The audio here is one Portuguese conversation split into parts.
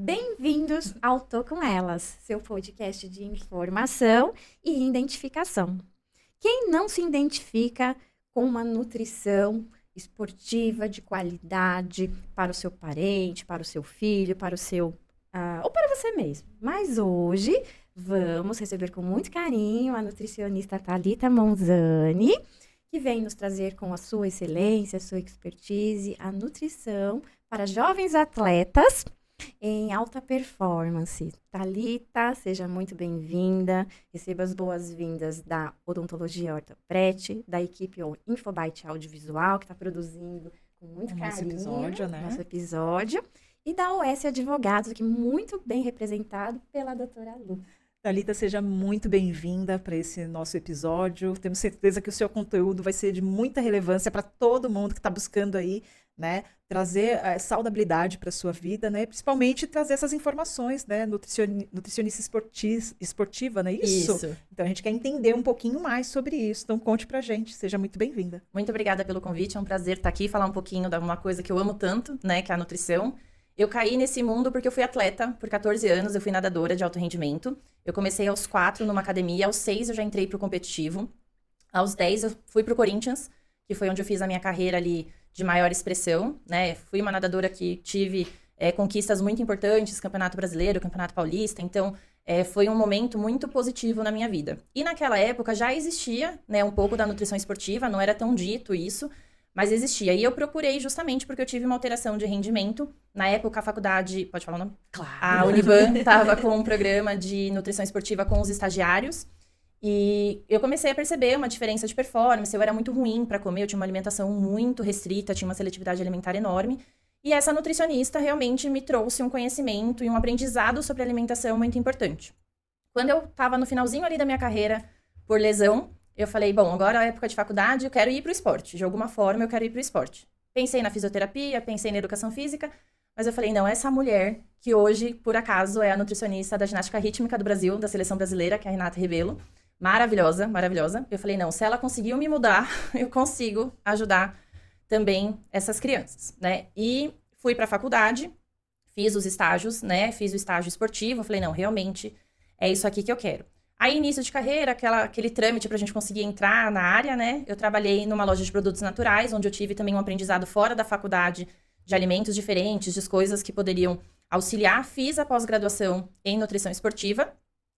Bem-vindos ao Tô Com Elas, seu podcast de informação e identificação. Quem não se identifica com uma nutrição esportiva de qualidade para o seu parente, para o seu filho, para o seu ou para você mesmo? Mas hoje vamos receber com muito carinho a nutricionista Thalita Monzani, que vem nos trazer com a sua excelência, a sua expertise, a nutrição para jovens atletas em alta performance. Thalita, seja muito bem-vinda. Receba as boas-vindas da Odontologia Ortopret, da equipe Infobite Audiovisual, que está produzindo com muito carinho nosso episódio, e da OS Advogados, aqui muito bem representado pela doutora Lu. Thalita, seja muito bem-vinda para esse nosso episódio. Temos certeza que o seu conteúdo vai ser de muita relevância para todo mundo que está buscando aí, né, trazer saudabilidade para a sua vida, né, principalmente trazer essas informações, né, nutricionista esportiva, não é isso? Isso. Então a gente quer entender um pouquinho mais sobre isso, então conte pra gente, seja muito bem-vinda. Muito obrigada pelo convite, é um prazer estar aqui e falar um pouquinho de uma coisa que eu amo tanto, né, que é a nutrição. Eu caí nesse mundo porque eu fui atleta por 14 anos, eu fui nadadora de alto rendimento. Eu comecei aos 4 numa academia, aos 6 eu já entrei pro competitivo. Aos 10 eu fui pro Corinthians, que foi onde eu fiz a minha carreira ali de maior expressão, né? Fui uma nadadora que tive conquistas muito importantes, Campeonato Brasileiro, Campeonato Paulista, então foi um momento muito positivo na minha vida. E naquela época já existia, né, um pouco da nutrição esportiva, não era tão dito isso, mas existia. E eu procurei justamente porque eu tive uma alteração de rendimento. Na época, a faculdade... Pode falar o nome? Claro. A Uniban estava com um programa de nutrição esportiva com os estagiários. E eu comecei a perceber uma diferença de performance. Eu era muito ruim para comer, eu tinha uma alimentação muito restrita, tinha uma seletividade alimentar enorme. E essa nutricionista realmente me trouxe um conhecimento e um aprendizado sobre alimentação muito importante. Quando eu estava no finalzinho ali da minha carreira, por lesão, eu falei, bom, agora é época de faculdade, eu quero ir para o esporte. De alguma forma, eu quero ir para o esporte. Pensei na fisioterapia, pensei na educação física, mas eu falei, não, essa mulher, que hoje, por acaso, é a nutricionista da ginástica rítmica do Brasil, da seleção brasileira, que é a Renata Rebelo, maravilhosa, maravilhosa. Eu falei, não, se ela conseguiu me mudar, eu consigo ajudar também essas crianças, né? E fui para a faculdade, fiz os estágios, né? Fiz o estágio esportivo, eu falei, não, realmente é isso aqui que eu quero. Aí, início de carreira, aquele trâmite pra gente conseguir entrar na área, né? Eu trabalhei numa loja de produtos naturais, onde eu tive também um aprendizado fora da faculdade de alimentos diferentes, de coisas que poderiam auxiliar. Fiz a pós-graduação em nutrição esportiva.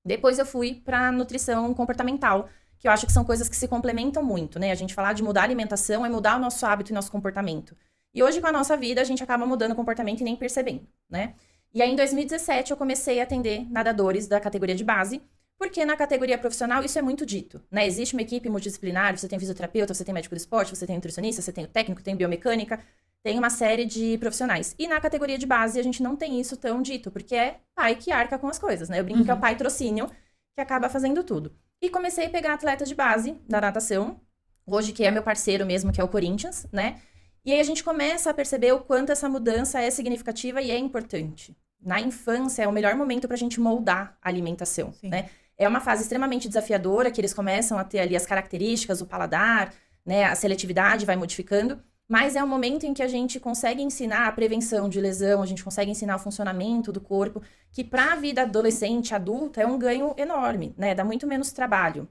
Depois eu fui pra nutrição comportamental, que eu acho que são coisas que se complementam muito, né? A gente falar de mudar a alimentação é mudar o nosso hábito e nosso comportamento. E hoje, com a nossa vida, a gente acaba mudando o comportamento e nem percebendo, né? E aí, em 2017, eu comecei a atender nadadores da categoria de base, porque na categoria profissional isso é muito dito, né? Existe uma equipe multidisciplinar, você tem fisioterapeuta, você tem médico do esporte, você tem nutricionista, você tem o técnico, tem biomecânica, tem uma série de profissionais. E na categoria de base a gente não tem isso tão dito, porque é pai que arca com as coisas, né? Eu brinco que é o pai trocínio que acaba fazendo tudo. E comecei a pegar atletas de base da natação, hoje que é meu parceiro mesmo, que é o Corinthians, né? E aí a gente começa a perceber o quanto essa mudança é significativa e é importante. Na infância é o melhor momento pra gente moldar a alimentação, Sim. né? É uma fase extremamente desafiadora, que eles começam a ter ali as características, o paladar, né, a seletividade vai modificando, mas é um momento em que a gente consegue ensinar a prevenção de lesão, a gente consegue ensinar o funcionamento do corpo, que para a vida adolescente, adulta, é um ganho enorme, né, dá muito menos trabalho.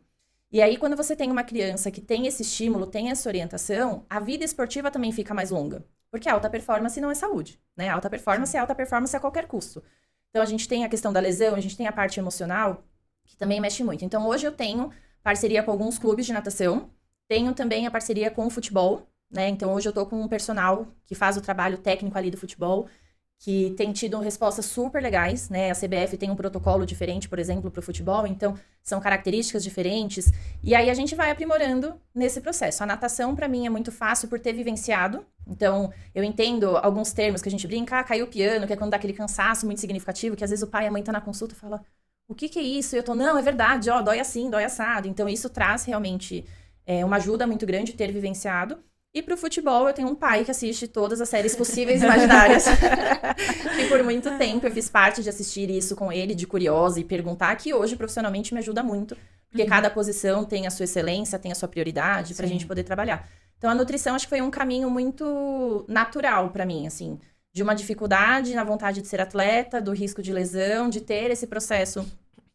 E aí, quando você tem uma criança que tem esse estímulo, tem essa orientação, a vida esportiva também fica mais longa, porque a alta performance não é saúde, né, a alta performance é alta performance a qualquer custo. Então, a gente tem a questão da lesão, a gente tem a parte emocional, que também mexe muito. Então, hoje eu tenho parceria com alguns clubes de natação, tenho também a parceria com o futebol, né? Então, hoje eu tô com um personal que faz o trabalho técnico ali do futebol, que tem tido respostas super legais, né? A CBF tem um protocolo diferente, por exemplo, para o futebol, então são características diferentes. E aí a gente vai aprimorando nesse processo. A natação, para mim, é muito fácil por ter vivenciado. Então, eu entendo alguns termos que a gente brinca, caiu o piano, que é quando dá aquele cansaço muito significativo, que às vezes o pai e a mãe tá na consulta e fala, o que é isso? E eu tô, não, é verdade, ó, dói assim, dói assado. Então, isso traz realmente uma ajuda muito grande ter vivenciado. E pro futebol, eu tenho um pai que assiste todas as séries possíveis e imaginárias. Que por muito tempo eu fiz parte de assistir isso com ele, de curiosa, e perguntar, que hoje profissionalmente me ajuda muito. Porque cada posição tem a sua excelência, tem a sua prioridade pra gente poder trabalhar. Então, a nutrição acho que foi um caminho muito natural pra mim, assim. de uma dificuldade na vontade de ser atleta, do risco de lesão, de ter esse processo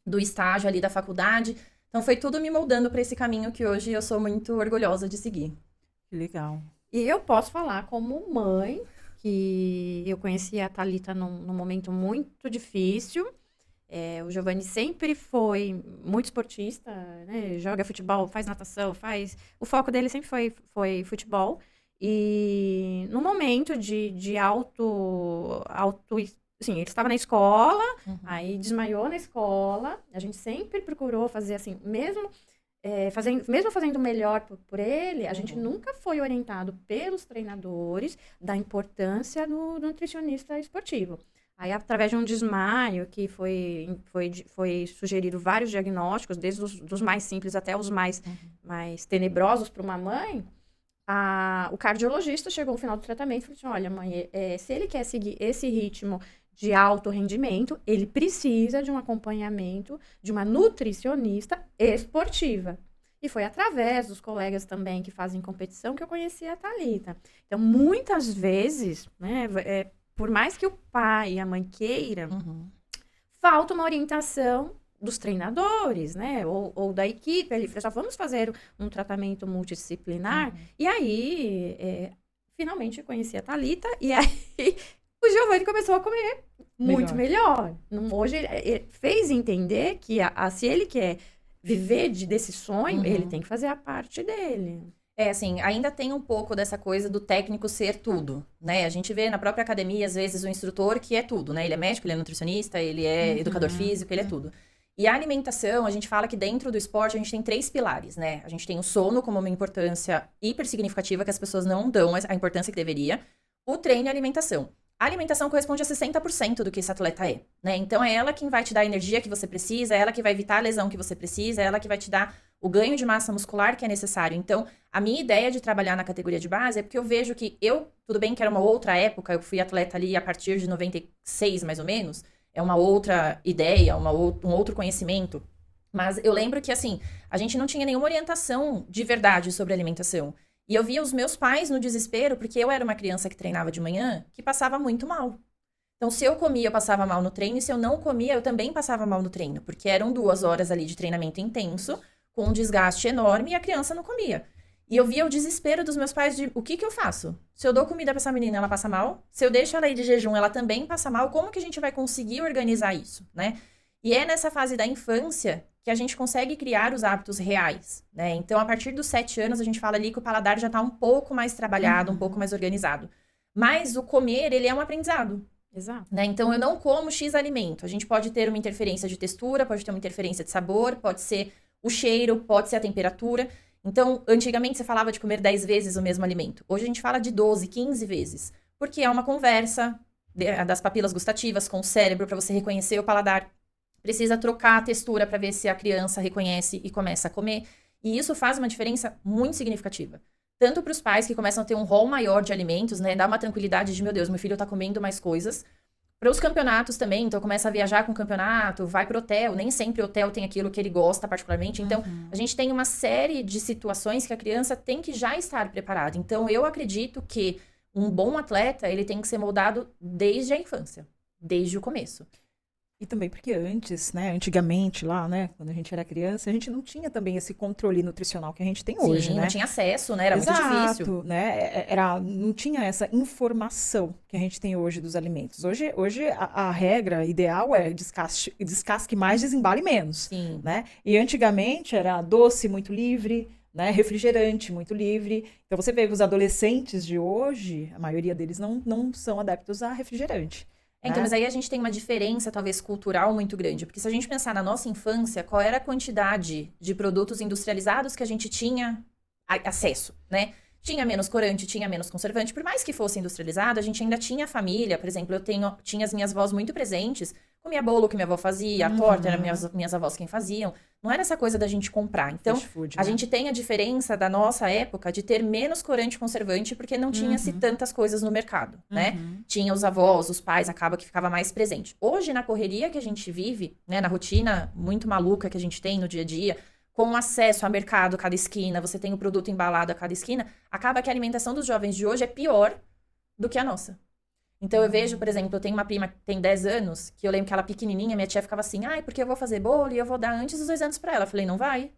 do estágio ali da faculdade. Então, foi tudo me moldando para esse caminho que hoje eu sou muito orgulhosa de seguir. Que legal. E eu posso falar como mãe, que eu conheci a Thalita num momento muito difícil. O Giovanni sempre foi muito esportista, né? Joga futebol, faz natação, O foco dele sempre foi futebol. E no momento de assim, ele estava na escola, aí desmaiou na escola. A gente sempre procurou fazer assim, mesmo fazendo melhor por ele, a gente nunca foi orientado pelos treinadores da importância do nutricionista esportivo. Aí, através de um desmaio, que foi sugerido vários diagnósticos, desde os mais simples até os mais tenebrosos para uma mãe, o cardiologista chegou no final do tratamento e falou assim, olha, mãe, se ele quer seguir esse ritmo de alto rendimento, ele precisa de um acompanhamento de uma nutricionista esportiva. E foi através dos colegas também que fazem competição que eu conheci a Thalita. Então, muitas vezes, né, por mais que o pai e a mãe queiram, falta uma orientação dos treinadores, né, ou da equipe. Ele falou, vamos fazer um tratamento multidisciplinar. E aí, finalmente, eu conheci a Thalita, e aí o Giovanni começou a comer muito melhor. Hoje, ele fez entender que se ele quer viver desse sonho, ele tem que fazer a parte dele. Assim, ainda tem um pouco dessa coisa do técnico ser tudo, né? A gente vê na própria academia, às vezes, o instrutor que é tudo, né? Ele é médico, ele é nutricionista, ele é educador físico, ele é tudo. E a alimentação, a gente fala que dentro do esporte a gente tem 3 pilares, né? A gente tem o sono como uma importância hiper significativa que as pessoas não dão a importância que deveria. O treino e a alimentação. A alimentação corresponde a 60% do que esse atleta é, né? Então, é ela quem vai te dar a energia que você precisa, é ela que vai evitar a lesão que você precisa, é ela que vai te dar o ganho de massa muscular que é necessário. Então, a minha ideia de trabalhar na categoria de base é porque eu vejo que tudo bem que era uma outra época, eu fui atleta ali a partir de 96, mais ou menos, é uma outra ideia, um outro conhecimento. Mas eu lembro que, assim, a gente não tinha nenhuma orientação de verdade sobre alimentação. E eu via os meus pais no desespero, porque eu era uma criança que treinava de manhã, que passava muito mal. Então, se eu comia, eu passava mal no treino, e se eu não comia, eu também passava mal no treino, porque eram 2 horas ali de treinamento intenso, com um desgaste enorme, e a criança não comia. E eu via o desespero dos meus pais de, o que eu faço? Se eu dou comida para essa menina, ela passa mal? Se eu deixo ela ir de jejum, ela também passa mal? Como que a gente vai conseguir organizar isso, né? E é nessa fase da infância que a gente consegue criar os hábitos reais, né? Então, a partir dos 7 anos, a gente fala ali que o paladar já tá um pouco mais trabalhado, um pouco mais organizado. Mas o comer, ele é um aprendizado. Exato. Né? Então, eu não como X alimento. A gente pode ter uma interferência de textura, pode ter uma interferência de sabor, pode ser o cheiro, pode ser a temperatura. Então, antigamente, você falava de comer 10 vezes o mesmo alimento. Hoje, a gente fala de 12, 15 vezes. Porque é uma conversa das papilas gustativas com o cérebro para você reconhecer o paladar. Precisa trocar a textura para ver se a criança reconhece e começa a comer. E isso faz uma diferença muito significativa. Tanto para os pais que começam a ter um rol maior de alimentos, né? Dá uma tranquilidade de, meu Deus, meu filho está comendo mais coisas. Para os campeonatos também, então começa a viajar com o campeonato, vai pro hotel. Nem sempre o hotel tem aquilo que ele gosta particularmente. Então, a gente tem uma série de situações que a criança tem que já estar preparada. Então, eu acredito que um bom atleta, ele tem que ser moldado desde a infância, desde o começo. E também porque antigamente lá, né, quando a gente era criança, a gente não tinha também esse controle nutricional que a gente tem hoje, né? Não tinha acesso, né? Era muito difícil. Né? Não tinha essa informação que a gente tem hoje dos alimentos. Hoje a regra ideal é descasque mais, desembale menos. Sim. Né? E antigamente era doce muito livre, né? Refrigerante muito livre. Então você vê que os adolescentes de hoje, a maioria deles não são adeptos a refrigerante. Então, mas aí a gente tem uma diferença, talvez, cultural muito grande. Porque se a gente pensar na nossa infância, qual era a quantidade de produtos industrializados que a gente tinha acesso, né? Tinha menos corante, tinha menos conservante. Por mais que fosse industrializado, a gente ainda tinha família. Por exemplo, tinha as minhas avós muito presentes. Comia bolo que minha avó fazia, a torta eram minhas avós quem faziam. Não era essa coisa da gente comprar. Então, food, a gente tem a diferença da nossa época de ter menos corante e conservante, porque não tinha-se tantas coisas no mercado, né? Tinha os avós, os pais, acaba que ficava mais presente. Hoje, na correria que a gente vive, né, na rotina muito maluca que a gente tem no dia a dia, com acesso a mercado a cada esquina, você tem o produto embalado a cada esquina, acaba que a alimentação dos jovens de hoje é pior do que a nossa. Então, eu vejo, por exemplo, eu tenho uma prima que tem 10 anos, que eu lembro que ela pequenininha, minha tia ficava assim, ai, porque eu vou fazer bolo e eu vou dar antes dos 2 anos pra ela. Eu falei, não vai.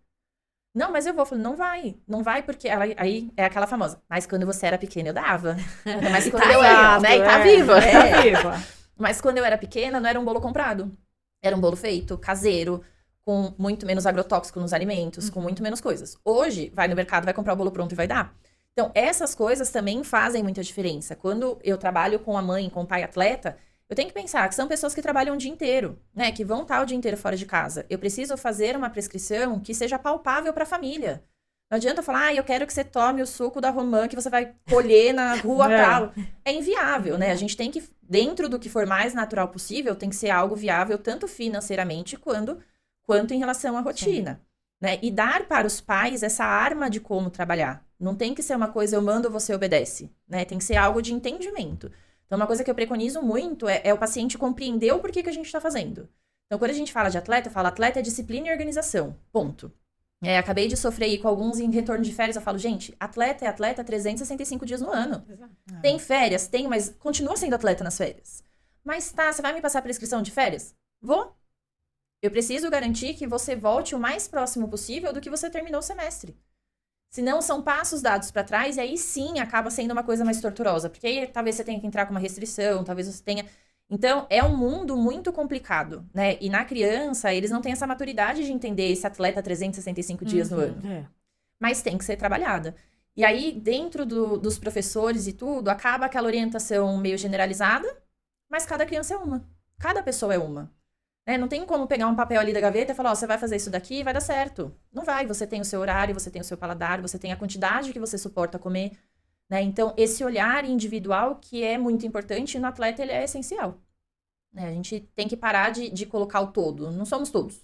Não, mas eu vou. Eu falei, não vai. Não vai porque ela, aí é aquela famosa, mas quando você era pequena eu dava. Mas quando eu era, né, e tá viva. Tá viva. Mas quando eu era pequena, não era um bolo comprado. Era um bolo feito, caseiro, com muito menos agrotóxico nos alimentos, com muito menos coisas. Hoje, vai no mercado, vai comprar o bolo pronto e vai dar. Então, essas coisas também fazem muita diferença. Quando eu trabalho com a mãe, com o pai atleta, eu tenho que pensar que são pessoas que trabalham o dia inteiro, né? Que vão estar o dia inteiro fora de casa. Eu preciso fazer uma prescrição que seja palpável para a família. Não adianta eu falar, eu quero que você tome o suco da romã que você vai colher na rua tal. É inviável, né? A gente tem que, dentro do que for mais natural possível, tem que ser algo viável tanto financeiramente quanto em relação à rotina. Né? E dar para os pais essa arma de como trabalhar. Não tem que ser uma coisa, eu mando, você obedece. Né? Tem que ser algo de entendimento. Então, uma coisa que eu preconizo muito é o paciente compreender o porquê que a gente está fazendo. Então, quando a gente fala de atleta, eu falo atleta é disciplina e organização. Ponto. Acabei de sofrer aí com alguns em retorno de férias. Eu falo, gente, atleta é atleta 365 dias no ano. Exato. Tem férias? Tem, mas continua sendo atleta nas férias. Mas tá, você vai me passar a prescrição de férias? Vou. Eu preciso garantir que você volte o mais próximo possível do que você terminou o semestre. Senão, são passos dados para trás e aí sim acaba sendo uma coisa mais torturosa. Porque aí talvez você tenha que entrar com uma restrição, talvez você tenha... Então, é um mundo muito complicado, né? E na criança, eles não têm essa maturidade de entender esse atleta 365 dias no ano. Mas tem que ser trabalhada. E aí, dentro dos professores e tudo, acaba aquela orientação meio generalizada, mas cada criança é uma. Cada pessoa é uma. Não tem como pegar um papel ali da gaveta e falar, você vai fazer isso daqui e vai dar certo. Não vai. Você tem o seu horário, você tem o seu paladar, você tem a quantidade que você suporta comer. Né? Então, esse olhar individual, que é muito importante, no atleta ele é essencial. A gente tem que parar de colocar o todo. Não somos todos.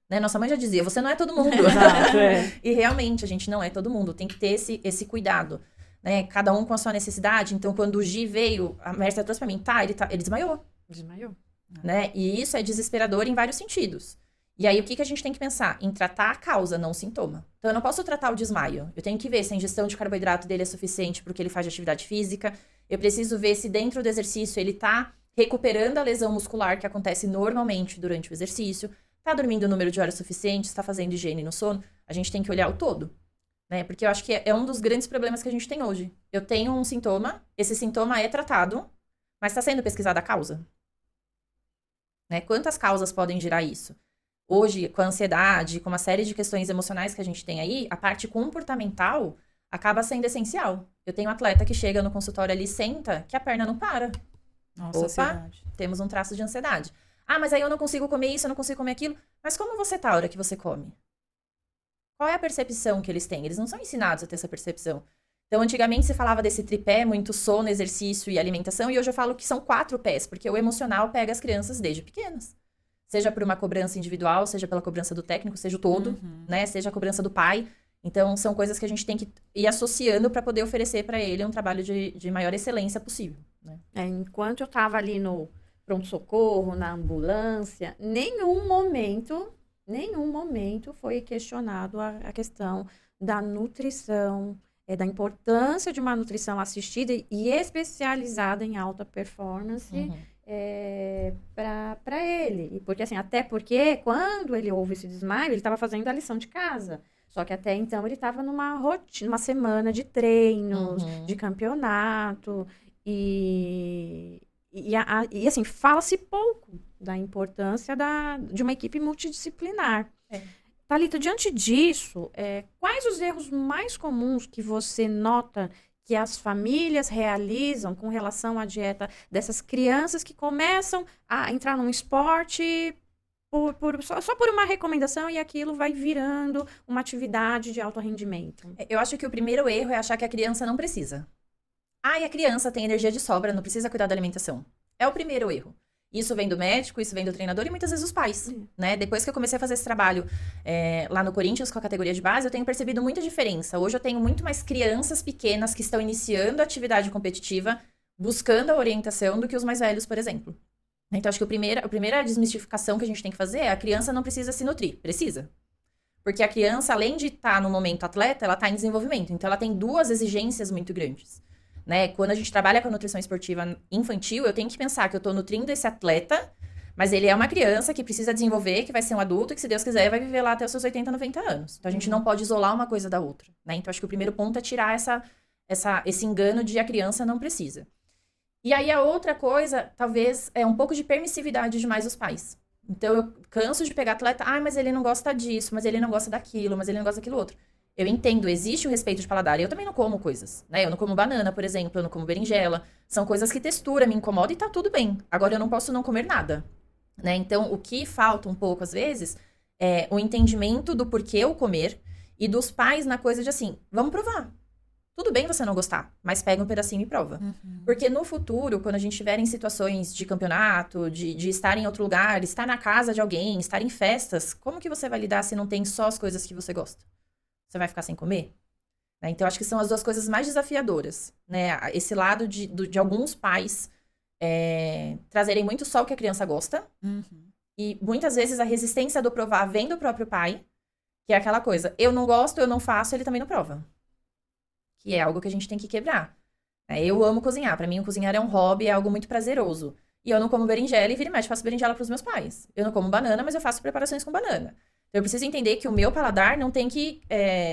Né? Nossa mãe já dizia, você não é todo mundo. Exato, E realmente, a gente não é todo mundo. Tem que ter esse cuidado. Né? Cada um com a sua necessidade. Então, quando o Gi veio, a Mércia trouxe pra mim, ele desmaiou. Desmaiou. Né? E isso é desesperador em vários sentidos. E aí, o que a gente tem que pensar? Em tratar a causa, não o sintoma. Então, eu não posso tratar o desmaio. Eu tenho que ver se a ingestão de carboidrato dele é suficiente porque ele faz de atividade física. Eu preciso ver se dentro do exercício ele tá recuperando a lesão muscular que acontece normalmente durante o exercício. Tá dormindo o número de horas suficientes, tá fazendo higiene no sono. A gente tem que olhar o todo. Né? Porque eu acho que é um dos grandes problemas que a gente tem hoje. Eu tenho um sintoma, esse sintoma é tratado, mas está sendo pesquisada a causa. Né? Quantas causas podem gerar isso? Hoje, com a ansiedade, com uma série de questões emocionais que a gente tem aí, a parte comportamental acaba sendo essencial. Eu tenho um atleta que chega no consultório ali, senta, que a perna não para. Nossa, Opa, ansiedade. Temos um traço de ansiedade. Ah, mas aí eu não consigo comer isso, eu não consigo comer aquilo. Mas como você tá a hora que você come? Qual é a percepção que eles têm? Eles não são ensinados a ter essa percepção. Então, antigamente se falava desse tripé, muito sono, exercício e alimentação, e hoje eu falo que são 4 pés, porque o emocional pega as crianças desde pequenas. Seja por uma cobrança individual, seja pela cobrança do técnico, seja o todo, né? Seja a cobrança do pai. Então, são coisas que a gente tem que ir associando para poder oferecer para ele um trabalho de maior excelência possível. Né? Enquanto eu estava ali no pronto-socorro, na ambulância, nenhum momento foi questionado a questão da nutrição, da importância de uma nutrição assistida e especializada em alta performance para ele. E porque, assim, até porque quando ele houve esse desmaio, ele estava fazendo a lição de casa. Só que até então ele estava numa rotina, uma semana de treinos, de campeonato. E assim, fala-se pouco da importância de uma equipe multidisciplinar. Thalita, diante disso, quais os erros mais comuns que você nota que as famílias realizam com relação à dieta dessas crianças que começam a entrar num esporte só por uma recomendação e aquilo vai virando uma atividade de alto rendimento? Eu acho que o primeiro erro é achar que a criança não precisa. E a criança tem energia de sobra, não precisa cuidar da alimentação. É o primeiro erro. Isso vem do médico, isso vem do treinador e muitas vezes os pais, né? Depois que eu comecei a fazer esse trabalho lá no Corinthians com a categoria de base, eu tenho percebido muita diferença. Hoje eu tenho muito mais crianças pequenas que estão iniciando a atividade competitiva, buscando a orientação do que os mais velhos, por exemplo. Então, acho que a primeira desmistificação que a gente tem que fazer é a criança não precisa se nutrir. Precisa. Porque a criança, além de estar no momento atleta, ela está em desenvolvimento. Então, ela tem 2 exigências muito grandes. né? Quando a gente trabalha com a nutrição esportiva infantil, eu tenho que pensar que eu tô nutrindo esse atleta, mas ele é uma criança que precisa desenvolver, que vai ser um adulto e que, se Deus quiser, vai viver lá até os seus 80, 90 anos. Então, a gente não pode isolar uma coisa da outra, né? Então, acho que o primeiro ponto é tirar esse engano de a criança não precisa. E aí, a outra coisa, talvez, é um pouco de permissividade demais dos pais. Então, eu canso de pegar atleta, mas ele não gosta disso, mas ele não gosta daquilo, mas ele não gosta daquilo outro. Eu entendo, existe o respeito de paladar. Eu também não como coisas, né? Eu não como banana, por exemplo, eu não como berinjela. São coisas que textura me incomoda e tá tudo bem. Agora, eu não posso não comer nada, né? Então, o que falta um pouco, às vezes, é o entendimento do porquê eu comer e dos pais na coisa de assim, vamos provar. Tudo bem você não gostar, mas pega um pedacinho e prova. Porque no futuro, quando a gente estiver em situações de campeonato, de estar em outro lugar, estar na casa de alguém, estar em festas, como que você vai lidar se não tem só as coisas que você gosta? Você vai ficar sem comer? Né? Então, acho que são as duas coisas mais desafiadoras, né? Esse lado de alguns pais trazerem muito só o que a criança gosta. E muitas vezes a resistência do provar vem do próprio pai, que é aquela coisa, eu não gosto, eu não faço, ele também não prova. Que é algo que a gente tem que quebrar. Eu amo cozinhar. Pra mim, o cozinhar é um hobby, é algo muito prazeroso. E eu não como berinjela e vira e mexe, faço berinjela pros meus pais. Eu não como banana, mas eu faço preparações com banana. Então, eu preciso entender que o meu paladar não tem que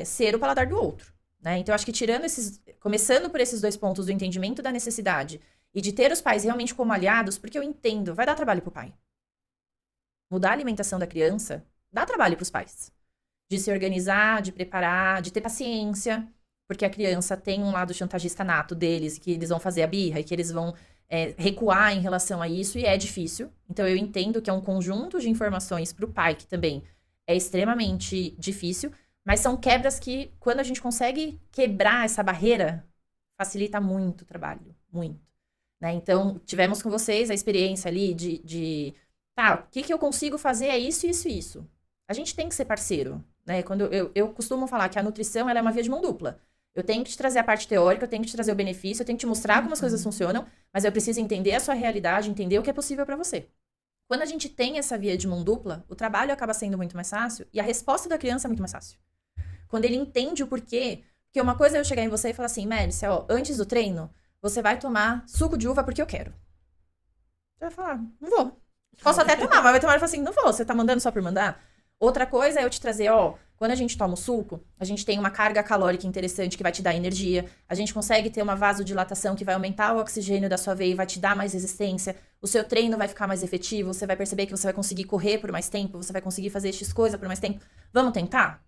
ser o paladar do outro. Né? Então, eu acho que começando por esses dois pontos do entendimento da necessidade e de ter os pais realmente como aliados, porque eu entendo, vai dar trabalho pro pai. Mudar a alimentação da criança dá trabalho pros pais. De se organizar, de preparar, de ter paciência. Porque a criança tem um lado chantagista nato deles, que eles vão fazer a birra e que eles vão recuar em relação a isso, e é difícil. Então, eu entendo que é um conjunto de informações para o pai, que também é extremamente difícil, mas são quebras que, quando a gente consegue quebrar essa barreira, facilita muito o trabalho, muito. Né? Então, tivemos com vocês a experiência ali o que eu consigo fazer é isso, isso e isso. A gente tem que ser parceiro. Né? Quando eu costumo falar que a nutrição ela é uma via de mão dupla. Eu tenho que te trazer a parte teórica, eu tenho que te trazer o benefício, eu tenho que te mostrar como as coisas funcionam, mas eu preciso entender a sua realidade, entender o que é possível para você. Quando a gente tem essa via de mão dupla, o trabalho acaba sendo muito mais fácil e a resposta da criança é muito mais fácil. Quando ele entende o porquê, porque uma coisa é eu chegar em você e falar assim, Mércia, antes do treino, você vai tomar suco de uva porque eu quero. Você vai falar, não vou. Posso até tomar, mas vai tomar e falar assim, não vou, você tá mandando só por mandar? Outra coisa é eu te trazer, quando a gente toma o suco, a gente tem uma carga calórica interessante que vai te dar energia, a gente consegue ter uma vasodilatação que vai aumentar o oxigênio da sua veia e vai te dar mais resistência, o seu treino vai ficar mais efetivo, você vai perceber que você vai conseguir correr por mais tempo, você vai conseguir fazer X coisa por mais tempo. Vamos tentar?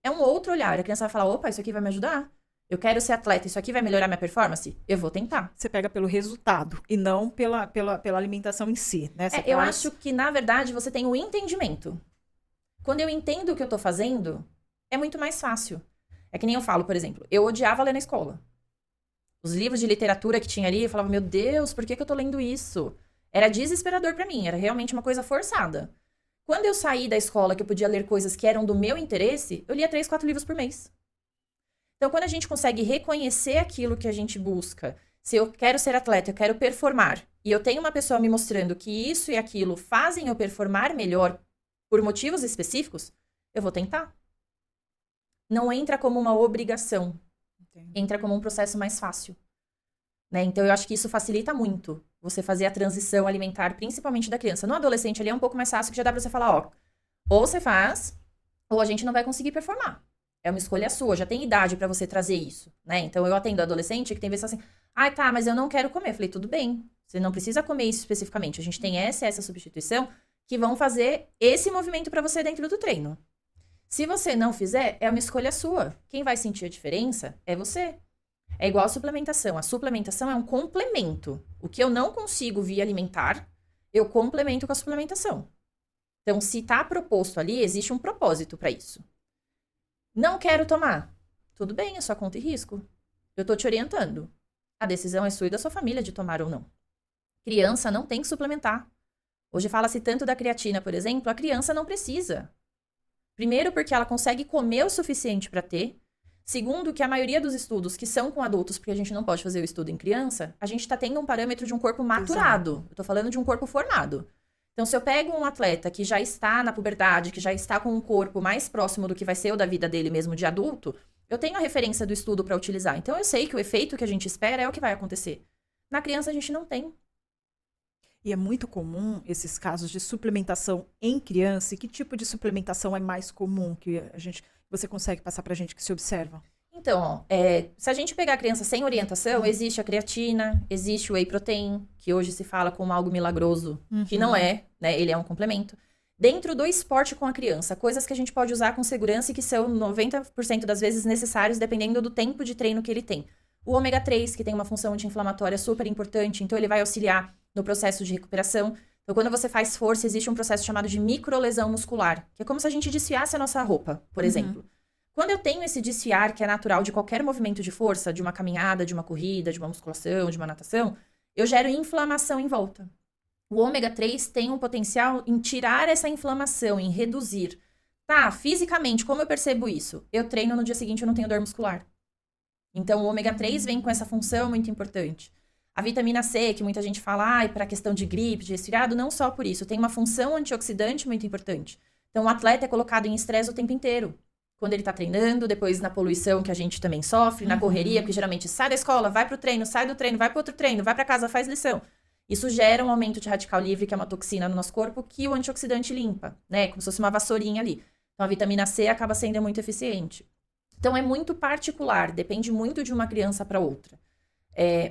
É um outro olhar, a criança vai falar, opa, isso aqui vai me ajudar? Eu quero ser atleta, isso aqui vai melhorar minha performance? Eu vou tentar. Você pega pelo resultado e não pela alimentação em si, né? Eu acho que, na verdade, você tem o entendimento. Quando eu entendo o que eu tô fazendo, é muito mais fácil. É que nem eu falo, por exemplo, eu odiava ler na escola. Os livros de literatura que tinha ali, eu falava, meu Deus, por que eu tô lendo isso? Era desesperador pra mim, era realmente uma coisa forçada. Quando eu saí da escola, que eu podia ler coisas que eram do meu interesse, eu lia 3, 4 livros por mês. Então, quando a gente consegue reconhecer aquilo que a gente busca, se eu quero ser atleta, eu quero performar, e eu tenho uma pessoa me mostrando que isso e aquilo fazem eu performar melhor por motivos específicos, eu vou tentar. Não entra como uma obrigação. Entendi. Entra como um processo mais fácil. Né? Então, eu acho que isso facilita muito você fazer a transição alimentar, principalmente da criança. No adolescente, ali é um pouco mais fácil, que já dá pra você falar, ou você faz, ou a gente não vai conseguir performar. É uma escolha sua, já tem idade pra você trazer isso. Né? Então, eu atendo adolescente que tem vezes assim, tá, mas eu não quero comer. Eu falei, tudo bem, você não precisa comer isso especificamente. A gente tem essa substituição, que vão fazer esse movimento para você dentro do treino. Se você não fizer, é uma escolha sua. Quem vai sentir a diferença é você. É igual a suplementação. A suplementação é um complemento. O que eu não consigo via alimentar, eu complemento com a suplementação. Então, se está proposto ali, existe um propósito para isso. Não quero tomar. Tudo bem, é sua conta e risco. Eu estou te orientando. A decisão é sua e da sua família de tomar ou não. Criança não tem que suplementar. Hoje fala-se tanto da creatina, por exemplo, a criança não precisa. Primeiro, porque ela consegue comer o suficiente para ter. Segundo, que a maioria dos estudos que são com adultos, porque a gente não pode fazer o estudo em criança, a gente está tendo um parâmetro de um corpo maturado. Exato. Eu estou falando de um corpo formado. Então, se eu pego um atleta que já está na puberdade, que já está com um corpo mais próximo do que vai ser o da vida dele mesmo de adulto, Eu tenho a referência do estudo para utilizar. Então, eu sei que o efeito que a gente espera é o que vai acontecer. Na criança, a gente não tem. E é muito comum esses casos de suplementação em criança. E que tipo de suplementação é mais comum que você consegue passar pra gente que se observa? Então, ó, se a gente pegar a criança sem orientação, existe a creatina, existe o whey protein, que hoje se fala como algo milagroso, que não é, né? Ele é um complemento. Dentro do esporte com a criança, coisas que a gente pode usar com segurança e que são 90% das vezes necessários, dependendo do tempo de treino que ele tem. O ômega 3, que tem uma função anti-inflamatória super importante, então ele vai auxiliar no processo de recuperação. Então, quando você faz força, existe um processo chamado de microlesão muscular, que é como se a gente desfiasse a nossa roupa, por exemplo. Quando eu tenho esse desfiar, que é natural de qualquer movimento de força, de uma caminhada, de uma corrida, de uma musculação, de uma natação, eu gero inflamação em volta. O ômega 3 tem um potencial em tirar essa inflamação, em reduzir. Tá, fisicamente, como eu percebo isso? Eu treino no dia seguinte, eu não tenho dor muscular. Então, o ômega 3 vem com essa função muito importante. A vitamina C, que muita gente fala, para a questão de gripe, de resfriado, não só por isso. Tem uma função antioxidante muito importante. Então, o atleta é colocado em estresse o tempo inteiro. Quando ele tá treinando, depois na poluição que a gente também sofre, na correria, porque geralmente sai da escola, vai pro treino, sai do treino, vai pro outro treino, vai pra casa, faz lição. Isso gera um aumento de radical livre, que é uma toxina no nosso corpo, que o antioxidante limpa, né? Como se fosse uma vassourinha ali. Então, a vitamina C acaba sendo muito eficiente. Então, é muito particular, depende muito de uma criança para outra.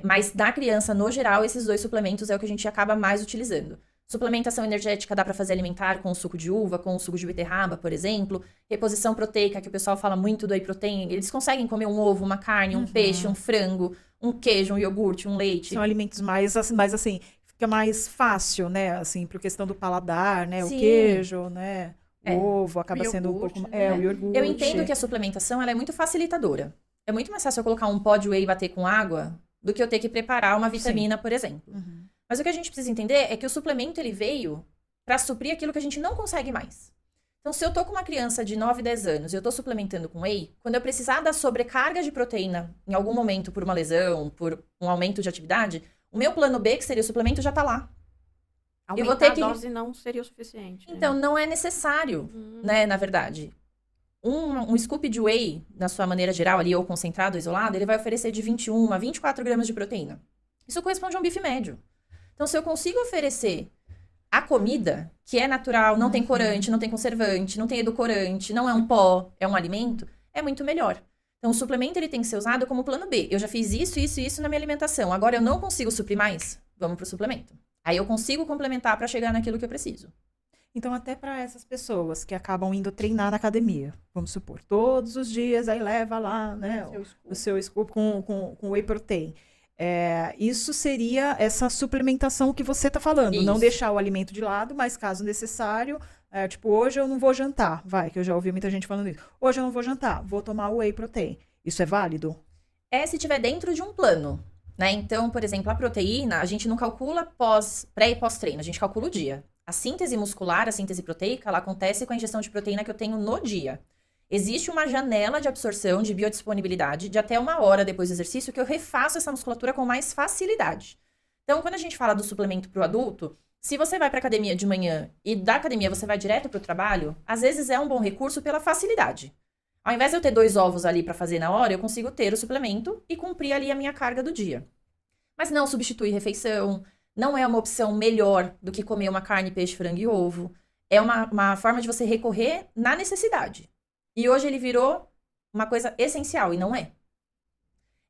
Mas da criança, no geral, esses 2 suplementos é o que a gente acaba mais utilizando. Suplementação energética dá para fazer alimentar com o suco de uva, com o suco de beterraba, por exemplo. Reposição proteica, que o pessoal fala muito do whey protein. Eles conseguem comer um ovo, uma carne, um peixe, um frango, um queijo, um iogurte, um leite. São alimentos mais assim, fica mais fácil, né? Assim, por questão do paladar, né? Sim. O queijo, né? O ovo acaba sendo um pouco... né? o iogurte. Eu entendo que a suplementação ela é muito facilitadora. É muito mais fácil eu colocar um pó de whey e bater com água do que eu ter que preparar uma vitamina, por exemplo. Mas o que a gente precisa entender é que o suplemento ele veio para suprir aquilo que a gente não consegue mais. Então, se eu tô com uma criança de 9, 10 anos e eu tô suplementando com whey, quando eu precisar da sobrecarga de proteína em algum momento por uma lesão, por um aumento de atividade, o meu plano B, que seria o suplemento, já tá lá. Aumentar eu vou ter que... a dose não seria o suficiente. Então, não é necessário, né, na verdade. Um scoop de whey, na sua maneira geral ali, ou concentrado ou isolado, ele vai oferecer de 21 a 24 gramas de proteína. Isso corresponde a um bife médio. Então, se eu consigo oferecer a comida, que é natural, não tem corante, não tem conservante, não tem edulcorante, não é um pó, é um alimento, é muito melhor. Então, o suplemento ele tem que ser usado como plano B. Eu já fiz isso, isso e isso na minha alimentação. Agora, eu não consigo suprir mais? Vamos pro suplemento. Aí, eu consigo complementar para chegar naquilo que eu preciso. Então, até para essas pessoas que acabam indo treinar na academia, vamos supor, todos os dias, aí leva lá, né, o seu scoop com whey protein. Isso seria essa suplementação que você está falando. Isso. Não deixar o alimento de lado, mas caso necessário, tipo, hoje eu não vou jantar. Que eu já ouvi muita gente falando isso. Hoje eu não vou jantar, vou tomar whey protein. Isso é válido? Se tiver dentro de um plano, né? Então, por exemplo, a proteína, a gente não calcula pré e pós-treino, a gente calcula o dia. A síntese muscular, a síntese proteica, ela acontece com a ingestão de proteína que eu tenho no dia. Existe uma janela de absorção, de biodisponibilidade, de até 1 hora depois do exercício, que eu refaço essa musculatura com mais facilidade. Então, quando a gente fala do suplemento para o adulto, se você vai para academia de manhã e da academia você vai direto para o trabalho, às vezes é um bom recurso pela facilidade. Ao invés de eu ter 2 ovos ali para fazer na hora, eu consigo ter o suplemento e cumprir ali a minha carga do dia. Mas não substitui refeição, não é uma opção melhor do que comer uma carne, peixe, frango e ovo. É uma forma de você recorrer na necessidade. E hoje ele virou uma coisa essencial, e não é.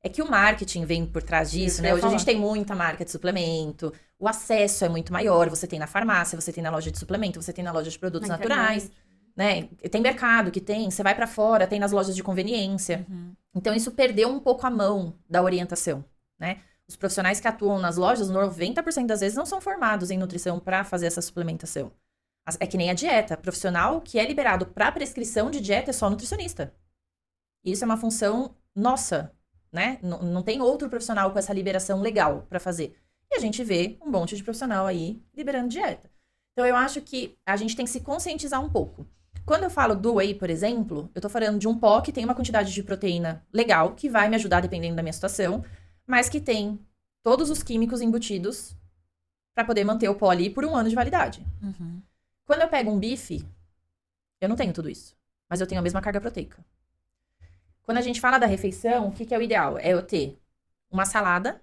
É que o marketing vem por trás disso, né? Hoje a gente tem muita marca de suplemento, o acesso é muito maior, você tem na farmácia, você tem na loja de suplemento, você tem na loja de produtos naturais, né? Tem mercado que tem, você vai pra fora, tem nas lojas de conveniência. Então isso perdeu um pouco a mão da orientação, né? Os profissionais que atuam nas lojas, 90% das vezes não são formados em nutrição para fazer essa suplementação. É que nem a dieta. Profissional que é liberado para prescrição de dieta é só nutricionista. Isso é uma função nossa, né? Não tem outro profissional com essa liberação legal para fazer. E a gente vê um monte de profissional aí liberando dieta. Então, eu acho que a gente tem que se conscientizar um pouco. Quando eu falo do whey, por exemplo, eu tô falando de um pó que tem uma quantidade de proteína legal, que vai me ajudar dependendo da minha situação, mas que tem todos os químicos embutidos para poder manter o pó ali por 1 ano de validade. Quando eu pego um bife, eu não tenho tudo isso. Mas eu tenho a mesma carga proteica. Quando a gente fala da refeição, o que é o ideal? É eu ter uma salada,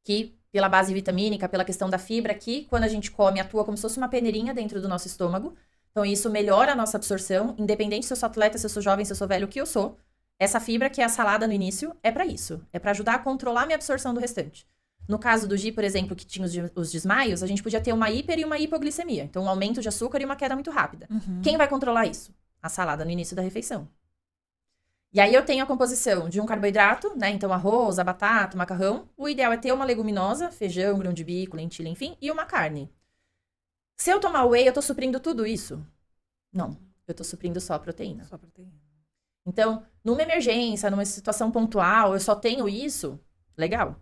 que pela base vitamínica, pela questão da fibra, que quando a gente come atua como se fosse uma peneirinha dentro do nosso estômago. Então isso melhora a nossa absorção, independente se eu sou atleta, se eu sou jovem, se eu sou velho, o que eu sou. Essa fibra, que é a salada no início, é para isso. É para ajudar a controlar a minha absorção do restante. No caso do Gi, por exemplo, que tinha os desmaios, a gente podia ter uma hiper e uma hipoglicemia. Então um aumento de açúcar e uma queda muito rápida. Quem vai controlar isso? A salada no início da refeição. E aí eu tenho a composição de um carboidrato, né? Então arroz, a batata, o macarrão. O ideal é ter uma leguminosa, feijão, grão de bico, lentilha, enfim, e uma carne. Se eu tomar whey, eu tô suprindo tudo isso? Não, eu tô suprindo só a proteína. Só proteína. Então, numa emergência, numa situação pontual, eu só tenho isso, legal.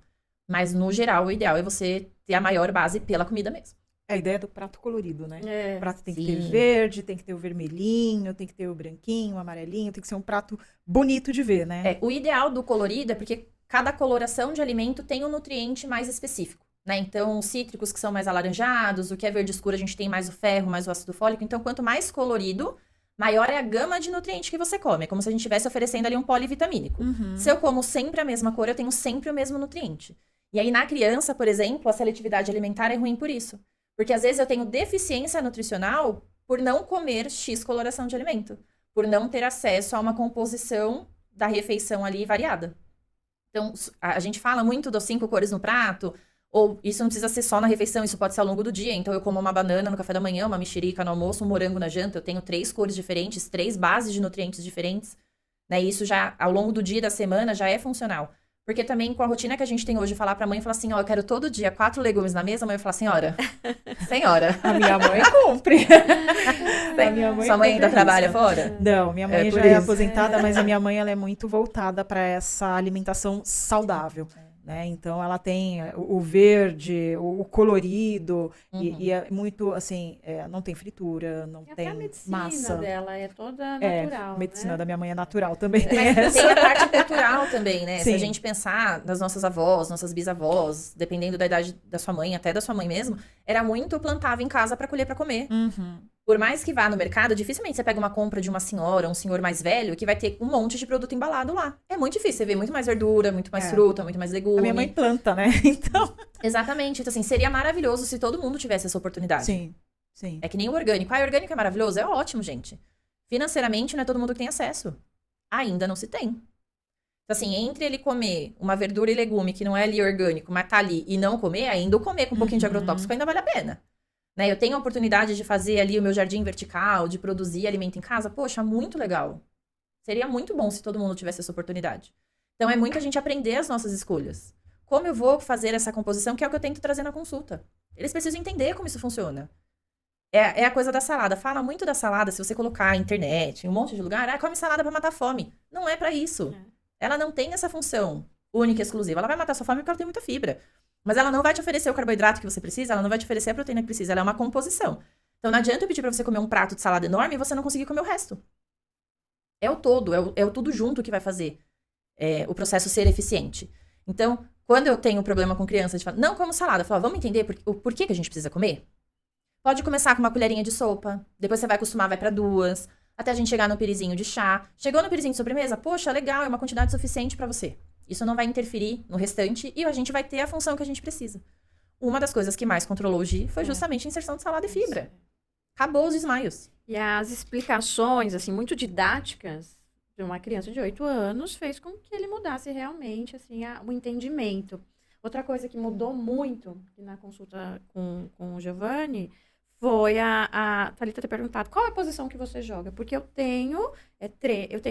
Mas no geral, o ideal é você ter a maior base pela comida mesmo. É a ideia do prato colorido, né? É, O prato tem que sim. ter verde, tem que ter o vermelhinho, tem que ter o branquinho, o amarelinho, tem que ser um prato bonito de ver, né? O ideal do colorido é porque cada coloração de alimento tem um nutriente mais específico, né? Então, os cítricos que são mais alaranjados, o que é verde escuro, a gente tem mais o ferro, mais o ácido fólico. Então, quanto mais colorido, maior é a gama de nutrientes que você come. É como se a gente estivesse oferecendo ali um polivitamínico. Se eu como sempre a mesma cor, eu tenho sempre o mesmo nutriente. E aí, na criança, por exemplo, a seletividade alimentar é ruim por isso. Porque às vezes eu tenho deficiência nutricional por não comer X coloração de alimento. Por não ter acesso a uma composição da refeição ali variada. Então, a gente fala muito dos 5 cores no prato, ou isso não precisa ser só na refeição, isso pode ser ao longo do dia. Então, eu como uma banana no café da manhã, uma mexerica no almoço, um morango na janta, eu tenho 3 cores diferentes, 3 bases de nutrientes diferentes. Né? E isso já, ao longo do dia e da semana, já é funcional. Porque também, com a rotina que a gente tem hoje, falar pra mãe, falar assim, ó, eu quero todo dia 4 legumes na mesa, a mãe vai falar, senhora, A minha mãe cumpre. A minha mãe Sua mãe ainda cumpre trabalha isso. fora? Não, minha mãe É, já por é isso. aposentada, mas a minha mãe ela é muito voltada para essa alimentação saudável. Né? Então, ela tem o verde, o colorido, e é muito, assim, não tem fritura, não E até tem a medicina massa. dela é toda É, natural, a medicina né? da minha mãe é natural também. Mas tem a parte cultural também, né? Se Sim. a gente pensar nas nossas avós, nossas bisavós, dependendo da idade da sua mãe, até da sua mãe mesmo, era muito plantava em casa pra colher pra comer. Por mais que vá no mercado, dificilmente você pega uma compra de uma senhora, um senhor mais velho, que vai ter um monte de produto embalado lá. É muito difícil, você vê muito mais verdura, muito mais fruta, muito mais legume. A minha mãe planta, né? Então, Exatamente. Então, assim, seria maravilhoso se todo mundo tivesse essa oportunidade. sim, sim. É que nem o orgânico. Ah, orgânico é maravilhoso? É ótimo, gente. Financeiramente, não é todo mundo que tem acesso. Ainda não se tem. Então, assim, entre ele comer uma verdura e legume que não é ali orgânico, mas tá ali, e não comer, ainda o comer com um pouquinho de agrotóxico ainda vale a pena. Né? Eu tenho a oportunidade de fazer ali o meu jardim vertical, de produzir alimento em casa. Poxa, muito legal. Seria muito bom se todo mundo tivesse essa oportunidade. Então, é muito a gente aprender as nossas escolhas. Como eu vou fazer essa composição, que é o que eu tento trazer na consulta. Eles precisam entender como isso funciona. É a coisa da salada. Fala muito da salada, se você colocar na internet, em um monte de lugar, come salada pra matar fome. Não é pra isso. Ela não tem essa função única e exclusiva. Ela vai matar sua fome porque ela tem muita fibra. Mas ela não vai te oferecer o carboidrato que você precisa, ela não vai te oferecer a proteína que precisa, ela é uma composição. Então não adianta eu pedir pra você comer um prato de salada enorme e você não conseguir comer o resto. É o todo, é o tudo junto que vai fazer o processo ser eficiente. Então, quando eu tenho problema com criança, de falar, não como salada, eu falo, vamos entender o porquê que a gente precisa comer? Pode começar com uma colherinha de sopa, depois você vai acostumar, vai pra 2, até a gente chegar no pirizinho de chá. Chegou no pirizinho de sobremesa? Poxa, legal, é uma quantidade suficiente pra você. Isso não vai interferir no restante e a gente vai ter a função que a gente precisa. Uma das coisas que mais controlou o Gi foi justamente a inserção de salada e fibra. Acabou os desmaios. E as explicações, assim, muito didáticas de uma criança de 8 anos fez com que ele mudasse realmente, assim, o entendimento. Outra coisa que mudou muito na consulta com o Giovanni foi a Thalita ter perguntado qual é a posição que você joga, porque eu tenho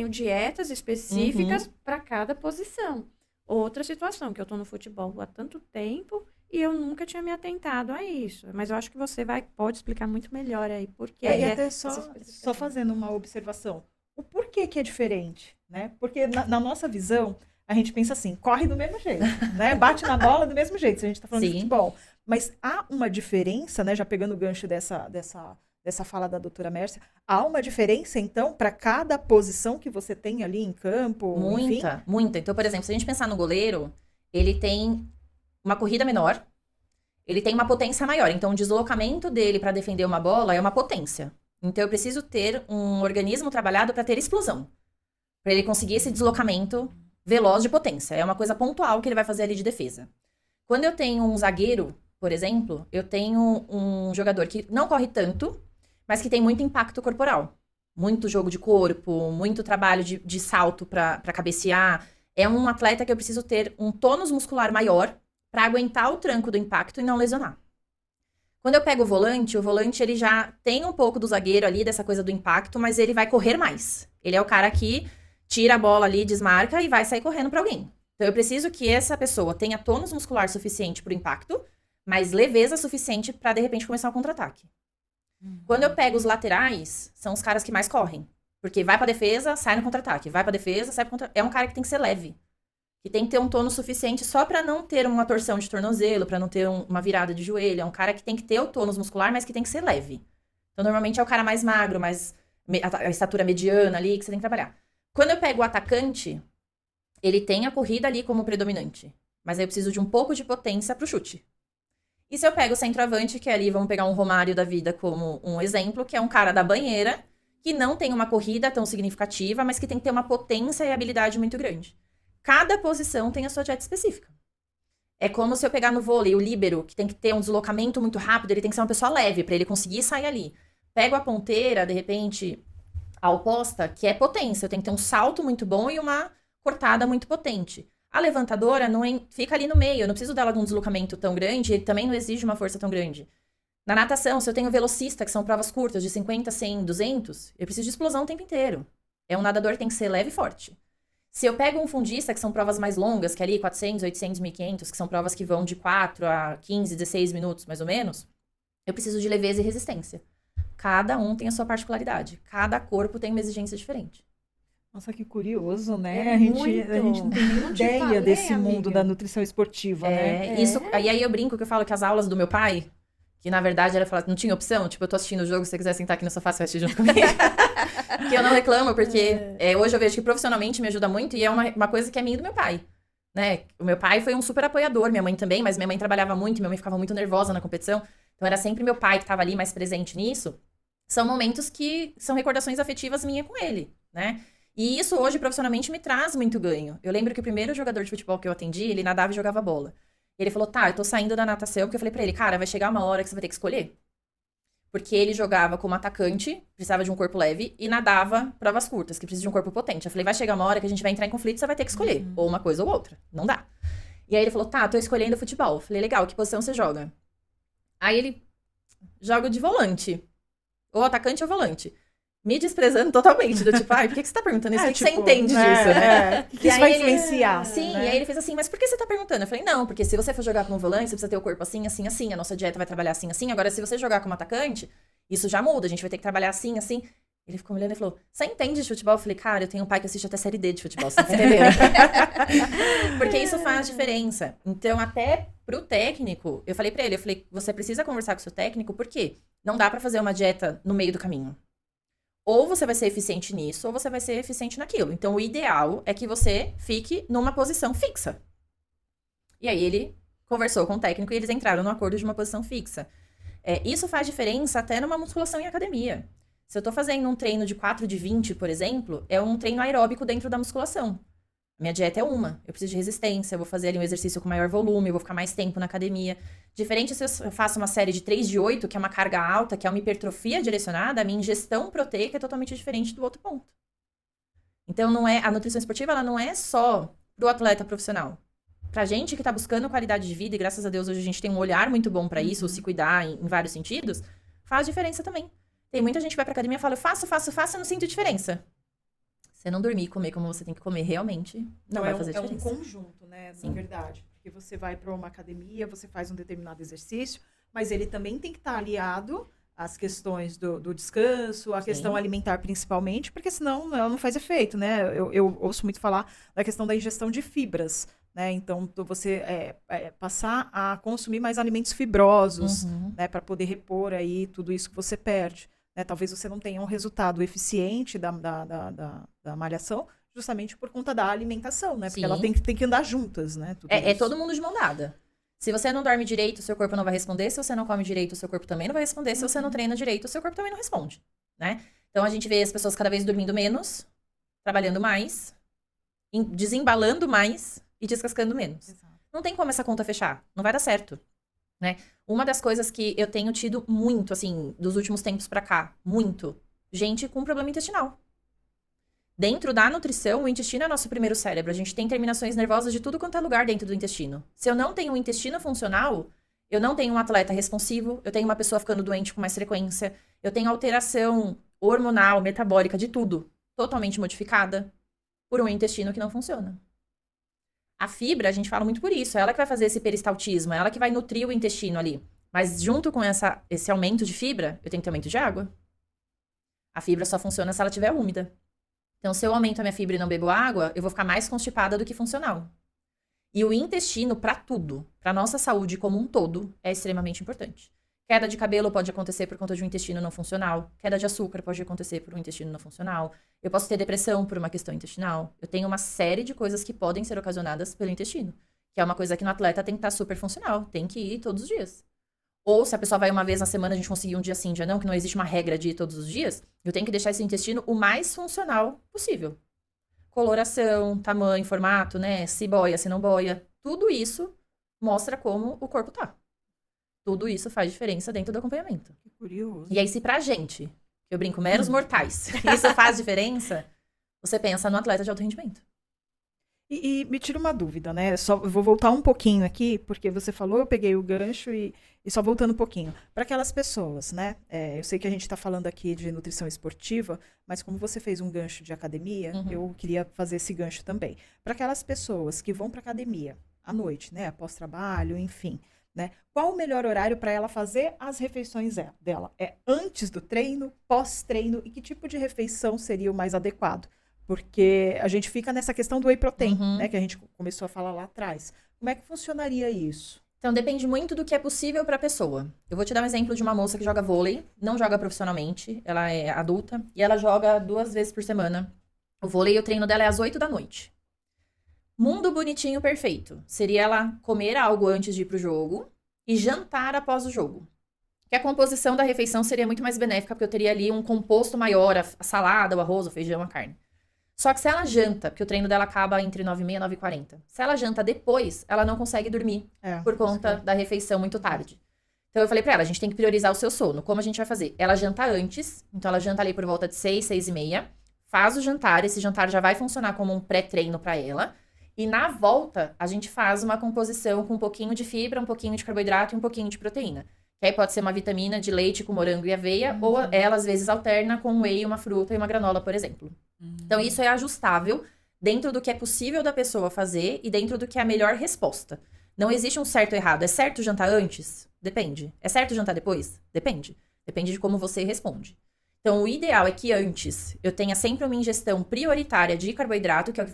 dietas específicas para cada posição. Outra situação, que eu tô no futebol há tanto tempo e eu nunca tinha me atentado a isso. Mas eu acho que você pode explicar muito melhor aí por que E até só fazendo uma observação. O porquê que é diferente, né? Porque na nossa visão, a gente pensa assim, corre do mesmo jeito, né? Bate na bola do mesmo jeito, se a gente tá falando de Sim. futebol. Mas há uma diferença, né? Já pegando o gancho dessa fala da doutora Mércia, há uma diferença, então, para cada posição que você tem ali em campo? Enfim? Muita. Então, por exemplo, se a gente pensar no goleiro, ele tem uma corrida menor, ele tem uma potência maior. Então, o deslocamento dele para defender uma bola é uma potência. Então, eu preciso ter um organismo trabalhado para ter explosão. Pra ele conseguir esse deslocamento veloz de potência. É uma coisa pontual que ele vai fazer ali de defesa. Quando eu tenho um zagueiro, por exemplo, eu tenho um jogador que não corre tanto, mas que tem muito impacto corporal. Muito jogo de corpo, muito trabalho de salto pra cabecear. É um atleta que eu preciso ter um tônus muscular maior pra aguentar o tranco do impacto e não lesionar. Quando eu pego o volante ele já tem um pouco do zagueiro ali, dessa coisa do impacto, mas ele vai correr mais. Ele é o cara que tira a bola ali, desmarca e vai sair correndo pra alguém. Então eu preciso que essa pessoa tenha tônus muscular suficiente pro impacto, mas leveza suficiente pra de repente começar o contra-ataque. Quando eu pego os laterais, são os caras que mais correm. Porque vai pra defesa, sai no contra-ataque. Vai pra defesa, sai pro contra-ataque. É um cara que tem que ser leve. Que tem que ter um tônus suficiente só pra não ter uma torção de tornozelo, pra não ter uma virada de joelho. É um cara que tem que ter o tônus muscular, mas que tem que ser leve. Então, normalmente é o cara mais magro, mais a estatura mediana ali, que você tem que trabalhar. Quando eu pego o atacante, ele tem a corrida ali como predominante. Mas aí eu preciso de um pouco de potência pro chute. E se eu pego o centroavante, que é ali, vamos pegar um Romário da vida como um exemplo, que é um cara da banheira, que não tem uma corrida tão significativa, mas que tem que ter uma potência e habilidade muito grande. Cada posição tem a sua dieta específica. É como se eu pegar no vôlei o líbero, que tem que ter um deslocamento muito rápido, ele tem que ser uma pessoa leve, pra ele conseguir sair ali. Pego a ponteira, de repente, a oposta, que é potência. Eu tenho que ter um salto muito bom e uma cortada muito potente. A levantadora fica ali no meio, eu não preciso dela de um deslocamento tão grande, e também não exige uma força tão grande. Na natação, se eu tenho velocista, que são provas curtas, de 50, 100, 200, eu preciso de explosão o tempo inteiro. É um nadador que tem que ser leve e forte. Se eu pego um fundista, que são provas mais longas, que é ali 400, 800, 1500, que são provas que vão de 4 a 15, 16 minutos, mais ou menos, eu preciso de leveza e resistência. Cada um tem a sua particularidade. Cada corpo tem uma exigência diferente. Nossa, que curioso, né? É a gente não tem nem Não te ideia falei, desse amiga. mundo da nutrição esportiva, né? Isso, e aí eu brinco que eu falo que as aulas do meu pai, que na verdade era falar, não tinha opção, tipo, eu tô assistindo o jogo, se você quiser sentar aqui no sofá, você vai assistir junto comigo. Que eu não reclamo, porque hoje eu vejo que profissionalmente me ajuda muito e é uma coisa que é minha e do meu pai. Né? O meu pai foi um super apoiador, minha mãe também, mas minha mãe trabalhava muito, minha mãe ficava muito nervosa na competição. Então era sempre meu pai que tava ali mais presente nisso. São momentos que são recordações afetivas minha com ele, né? E isso hoje, profissionalmente, me traz muito ganho. Eu lembro que o primeiro jogador de futebol que eu atendi, ele nadava e jogava bola. Ele falou, tá, eu tô saindo da natação, porque eu falei pra ele, cara, vai chegar uma hora que você vai ter que escolher. Porque ele jogava como atacante, precisava de um corpo leve, e nadava provas curtas, que precisa de um corpo potente. Eu falei, vai chegar uma hora que a gente vai entrar em conflito, você vai ter que escolher, ou uma coisa ou outra. Não dá. E aí ele falou, tá, tô escolhendo futebol. Eu falei, legal, que posição você joga? Aí ele joga de volante. Ou atacante ou volante. Me desprezando totalmente, do tipo, ai, por que você tá perguntando isso? O que você entende disso, né? O que isso vai influenciar? Sim, né? e aí ele fez assim, mas por que você tá perguntando? Eu falei, não, porque se você for jogar como volante, você precisa ter o corpo assim, assim, assim, a nossa dieta vai trabalhar assim, assim. Agora, se você jogar como atacante, isso já muda, a gente vai ter que trabalhar assim, assim. Ele ficou me olhando e falou, você entende de futebol? Eu falei, cara, eu tenho um pai que assiste até série D de futebol, você tá entendendo? Porque isso faz diferença. Então, até pro técnico, eu falei pra ele, você precisa conversar com o seu técnico, por quê? Não dá pra fazer uma dieta no meio do caminho. Ou você vai ser eficiente nisso, ou você vai ser eficiente naquilo. Então, o ideal é que você fique numa posição fixa. E aí, ele conversou com o técnico e eles entraram no acordo de uma posição fixa. Isso faz diferença até numa musculação em academia. Se eu tô fazendo um treino de 4 de 20, por exemplo, é um treino aeróbico dentro da musculação. Minha dieta é uma. Eu preciso de resistência, eu vou fazer ali um exercício com maior volume, eu vou ficar mais tempo na academia. Diferente se eu faço uma série de 3 de 8, que é uma carga alta, que é uma hipertrofia direcionada, a minha ingestão proteica é totalmente diferente do outro ponto. Então, a nutrição esportiva ela não é só pro atleta profissional. Pra gente que tá buscando qualidade de vida, e graças a Deus hoje a gente tem um olhar muito bom pra isso, se cuidar em vários sentidos, faz diferença também. Tem muita gente que vai pra academia e fala, eu faço, eu não sinto diferença. Você não dormir e comer como você tem que comer realmente, não vai fazer diferença. É um conjunto, né, na verdade. Porque você vai para uma academia, você faz um determinado exercício, mas ele também tem que estar aliado às questões do descanso, a questão alimentar principalmente, porque senão ela não faz efeito, né? Eu ouço muito falar da questão da ingestão de fibras, né? Então, você passar a consumir mais alimentos fibrosos, né, para poder repor aí tudo isso que você perde. Né? Talvez você não tenha um resultado eficiente da malhação, justamente por conta da alimentação, né? Porque ela tem que andar juntas, né? É todo mundo de mão dada. Se você não dorme direito, o seu corpo não vai responder. Se você não come direito, o seu corpo também não vai responder. Se você não treina direito, o seu corpo também não responde, né? Então, a gente vê as pessoas cada vez dormindo menos, trabalhando mais, desembalando mais e descascando menos. Exato. Não tem como essa conta fechar. Não vai dar certo, né? Uma das coisas que eu tenho tido muito, assim, dos últimos tempos pra cá, muito, gente com problema intestinal. Dentro da nutrição, o intestino é nosso primeiro cérebro. A gente tem terminações nervosas de tudo quanto é lugar dentro do intestino. Se eu não tenho um intestino funcional, eu não tenho um atleta responsivo, eu tenho uma pessoa ficando doente com mais frequência, eu tenho alteração hormonal, metabólica, de tudo, totalmente modificada por um intestino que não funciona. A fibra, a gente fala muito por isso, é ela que vai fazer esse peristaltismo, é ela que vai nutrir o intestino ali. Mas junto com esse aumento de fibra, eu tenho que ter aumento de água. A fibra só funciona se ela estiver úmida. Então, se eu aumento a minha fibra e não bebo água, eu vou ficar mais constipada do que funcional. E o intestino, para tudo, para nossa saúde como um todo, é extremamente importante. Queda de cabelo pode acontecer por conta de um intestino não funcional. Queda de açúcar pode acontecer por um intestino não funcional. Eu posso ter depressão por uma questão intestinal. Eu tenho uma série de coisas que podem ser ocasionadas pelo intestino. Que é uma coisa que no atleta tem que estar super funcional. Tem que ir todos os dias. Ou se a pessoa vai uma vez na semana, a gente conseguir um dia sim, um dia não, que não existe uma regra de ir todos os dias, eu tenho que deixar esse intestino o mais funcional possível. Coloração, tamanho, formato, né? Se boia, se não boia. Tudo isso mostra como o corpo tá. Tudo isso faz diferença dentro do acompanhamento. Que curioso. E aí, se pra gente, que eu brinco, meros mortais, isso faz diferença, você pensa no atleta de alto rendimento. E me tira uma dúvida, né? Eu vou voltar um pouquinho aqui, porque você falou, eu peguei o gancho e só voltando um pouquinho. Para aquelas pessoas, né? Eu sei que a gente está falando aqui de nutrição esportiva, mas como você fez um gancho de academia, eu queria fazer esse gancho também. Para aquelas pessoas que vão para academia à noite, né? Após trabalho, enfim, né? Qual o melhor horário para ela fazer as refeições dela? É antes do treino, pós-treino? E que tipo de refeição seria o mais adequado? Porque a gente fica nessa questão do whey protein, né? Que a gente começou a falar lá atrás. Como é que funcionaria isso? Então, depende muito do que é possível para a pessoa. Eu vou te dar um exemplo de uma moça que joga vôlei, não joga profissionalmente, ela é adulta, e ela joga 2 vezes por semana. O vôlei, o treino dela é às 8 da noite. Mundo bonitinho, perfeito. Seria ela comer algo antes de ir pro jogo e jantar após o jogo. Que a composição da refeição seria muito mais benéfica, porque eu teria ali um composto maior, a salada, o arroz, o feijão, a carne. Só que se ela janta, porque o treino dela acaba entre 9h30 e 9h40. Se ela janta depois, ela não consegue dormir por conta da refeição muito tarde. Então eu falei pra ela, a gente tem que priorizar o seu sono. Como a gente vai fazer? Ela janta antes, então ela janta ali por volta de 6, 6h30. Faz o jantar, esse jantar já vai funcionar como um pré-treino pra ela. E na volta, a gente faz uma composição com um pouquinho de fibra, um pouquinho de carboidrato e um pouquinho de proteína. Que aí pode ser uma vitamina de leite com morango e aveia, ou ela às vezes alterna com whey, uma fruta e uma granola, por exemplo. Então, isso é ajustável dentro do que é possível da pessoa fazer e dentro do que é a melhor resposta. Não existe um certo ou errado. É certo jantar antes? Depende. É certo jantar depois? Depende. Depende de como você responde. Então, o ideal é que antes eu tenha sempre uma ingestão prioritária de carboidrato, que é o que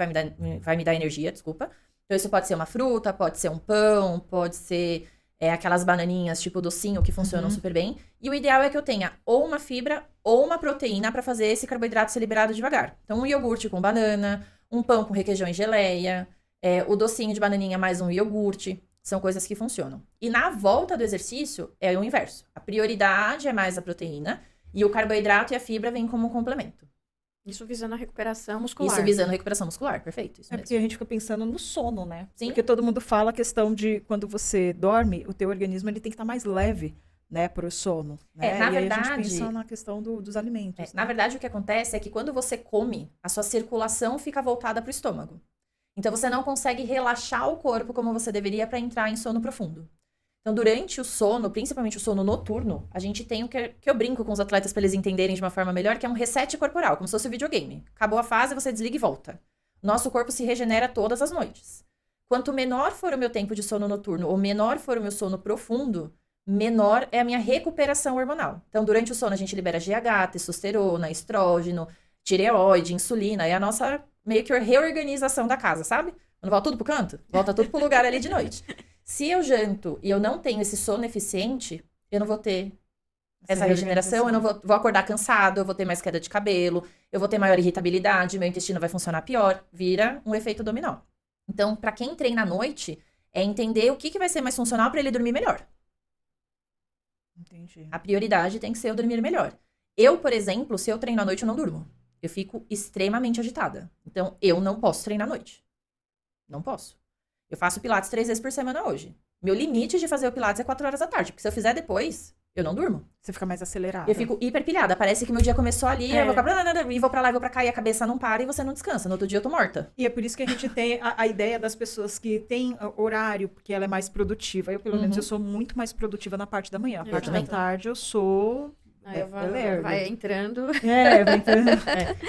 vai me dar energia, desculpa. Então, isso pode ser uma fruta, pode ser um pão, pode ser aquelas bananinhas tipo docinho que funcionam super bem. E o ideal é que eu tenha ou uma fibra ou uma proteína para fazer esse carboidrato ser liberado devagar. Então, um iogurte com banana, um pão com requeijão e geleia, o docinho de bananinha mais um iogurte. São coisas que funcionam. E na volta do exercício é o inverso. A prioridade é mais a proteína e o carboidrato e a fibra vêm como um complemento. Isso visando a recuperação muscular. Isso visando a recuperação muscular, perfeito. Isso mesmo. Porque a gente fica pensando no sono, né? Sim. Porque todo mundo fala a questão de quando você dorme, o teu organismo ele tem que estar mais leve, né, para o sono. Né? Na e verdade, aí a gente pensa na questão dos alimentos. Né? Na verdade, o que acontece é que quando você come, a sua circulação fica voltada para o estômago. Então, você não consegue relaxar o corpo como você deveria para entrar em sono profundo. Então, durante o sono, principalmente o sono noturno, a gente tem o que eu brinco com os atletas para eles entenderem de uma forma melhor, que é um reset corporal, como se fosse um videogame. Acabou a fase, você desliga e volta. Nosso corpo se regenera todas as noites. Quanto menor for o meu tempo de sono noturno, ou menor for o meu sono profundo, menor é a minha recuperação hormonal. Então, durante o sono, a gente libera GH, testosterona, estrógeno, tireoide, insulina. É a nossa meio que reorganização da casa, sabe? Quando volta tudo pro canto, volta tudo pro lugar ali de noite. Se eu janto e eu não tenho esse sono eficiente, eu não vou ter essa regeneração, eu não vou acordar cansado, eu vou ter mais queda de cabelo, eu vou ter maior irritabilidade, meu intestino vai funcionar pior, vira um efeito dominó. Então, para quem treina à noite, é entender o que vai ser mais funcional para ele dormir melhor. Entendi. A prioridade tem que ser eu dormir melhor. Eu, por exemplo, se eu treino à noite, eu não durmo. eu fico extremamente agitada. Então, eu não posso treinar à noite. Não posso. Eu faço pilates 3 vezes por semana hoje. Meu limite de fazer o pilates é 4 horas da tarde, porque se eu fizer depois, eu não durmo. Você fica mais acelerada. Eu fico hiperpilhada. Parece que meu dia começou ali, eu vou e vou pra lá, e vou pra cá, e a cabeça não para, e você não descansa. No outro dia eu tô morta. E é por isso que a gente tem a ideia das pessoas que têm horário, porque ela é mais produtiva. Eu, pelo menos, eu sou muito mais produtiva na parte da manhã. A parte da também. tarde eu sou... Vai entrando. Vai entrando.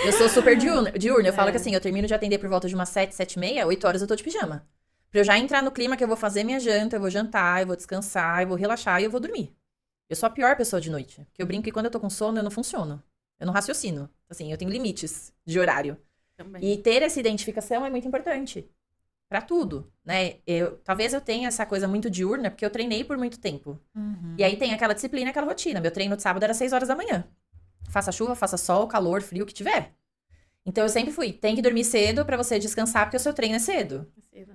Eu sou super diurna. Eu falo que assim, eu termino de atender por volta de umas 7, 7h30, 8 horas eu tô de pijama. Pra eu já entrar no clima que eu vou fazer minha janta, eu vou jantar, eu vou descansar, eu vou relaxar e eu vou dormir. Eu sou a pior pessoa de noite. Porque eu brinco que quando eu tô com sono, eu não funciono. Eu não raciocino. Assim, eu tenho limites de horário. Também. E ter essa identificação é muito importante. Pra tudo, né? Talvez eu tenha essa coisa muito diurna, porque eu treinei por muito tempo. E aí tem aquela disciplina, aquela rotina. Meu treino de sábado era 6 horas da manhã. Faça chuva, faça sol, calor, frio, o que tiver. Então eu sempre fui. Tem que dormir cedo pra você descansar, porque o seu treino é cedo.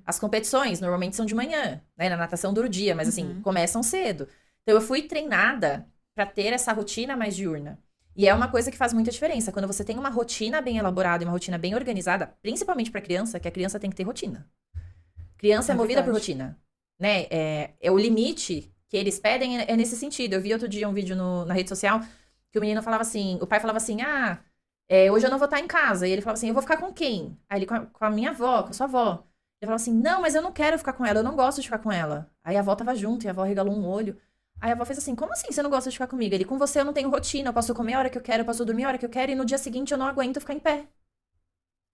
As competições normalmente são de manhã, né? Na natação dura o dia, mas assim, começam cedo. Então eu fui treinada pra ter essa rotina mais diurna. E é uma coisa que faz muita diferença. Quando você tem uma rotina bem elaborada e uma rotina bem organizada, principalmente pra criança, que a criança tem que ter rotina. Criança é movida por rotina, né? É o limite que eles pedem é nesse sentido. Eu vi outro dia um vídeo na rede social que o menino falava assim, o pai falava assim, hoje eu não vou estar em casa. E ele falava assim, eu vou ficar com quem? Aí ele, com a minha avó, com a sua avó. Ele falava assim, não, mas eu não quero ficar com ela, eu não gosto de ficar com ela. Aí a avó tava junto e a avó regalou um olho. Aí a avó fez assim, como assim você não gosta de ficar comigo? Ele, com você eu não tenho rotina, eu posso comer a hora que eu quero, eu posso dormir a hora que eu quero, e no dia seguinte eu não aguento ficar em pé.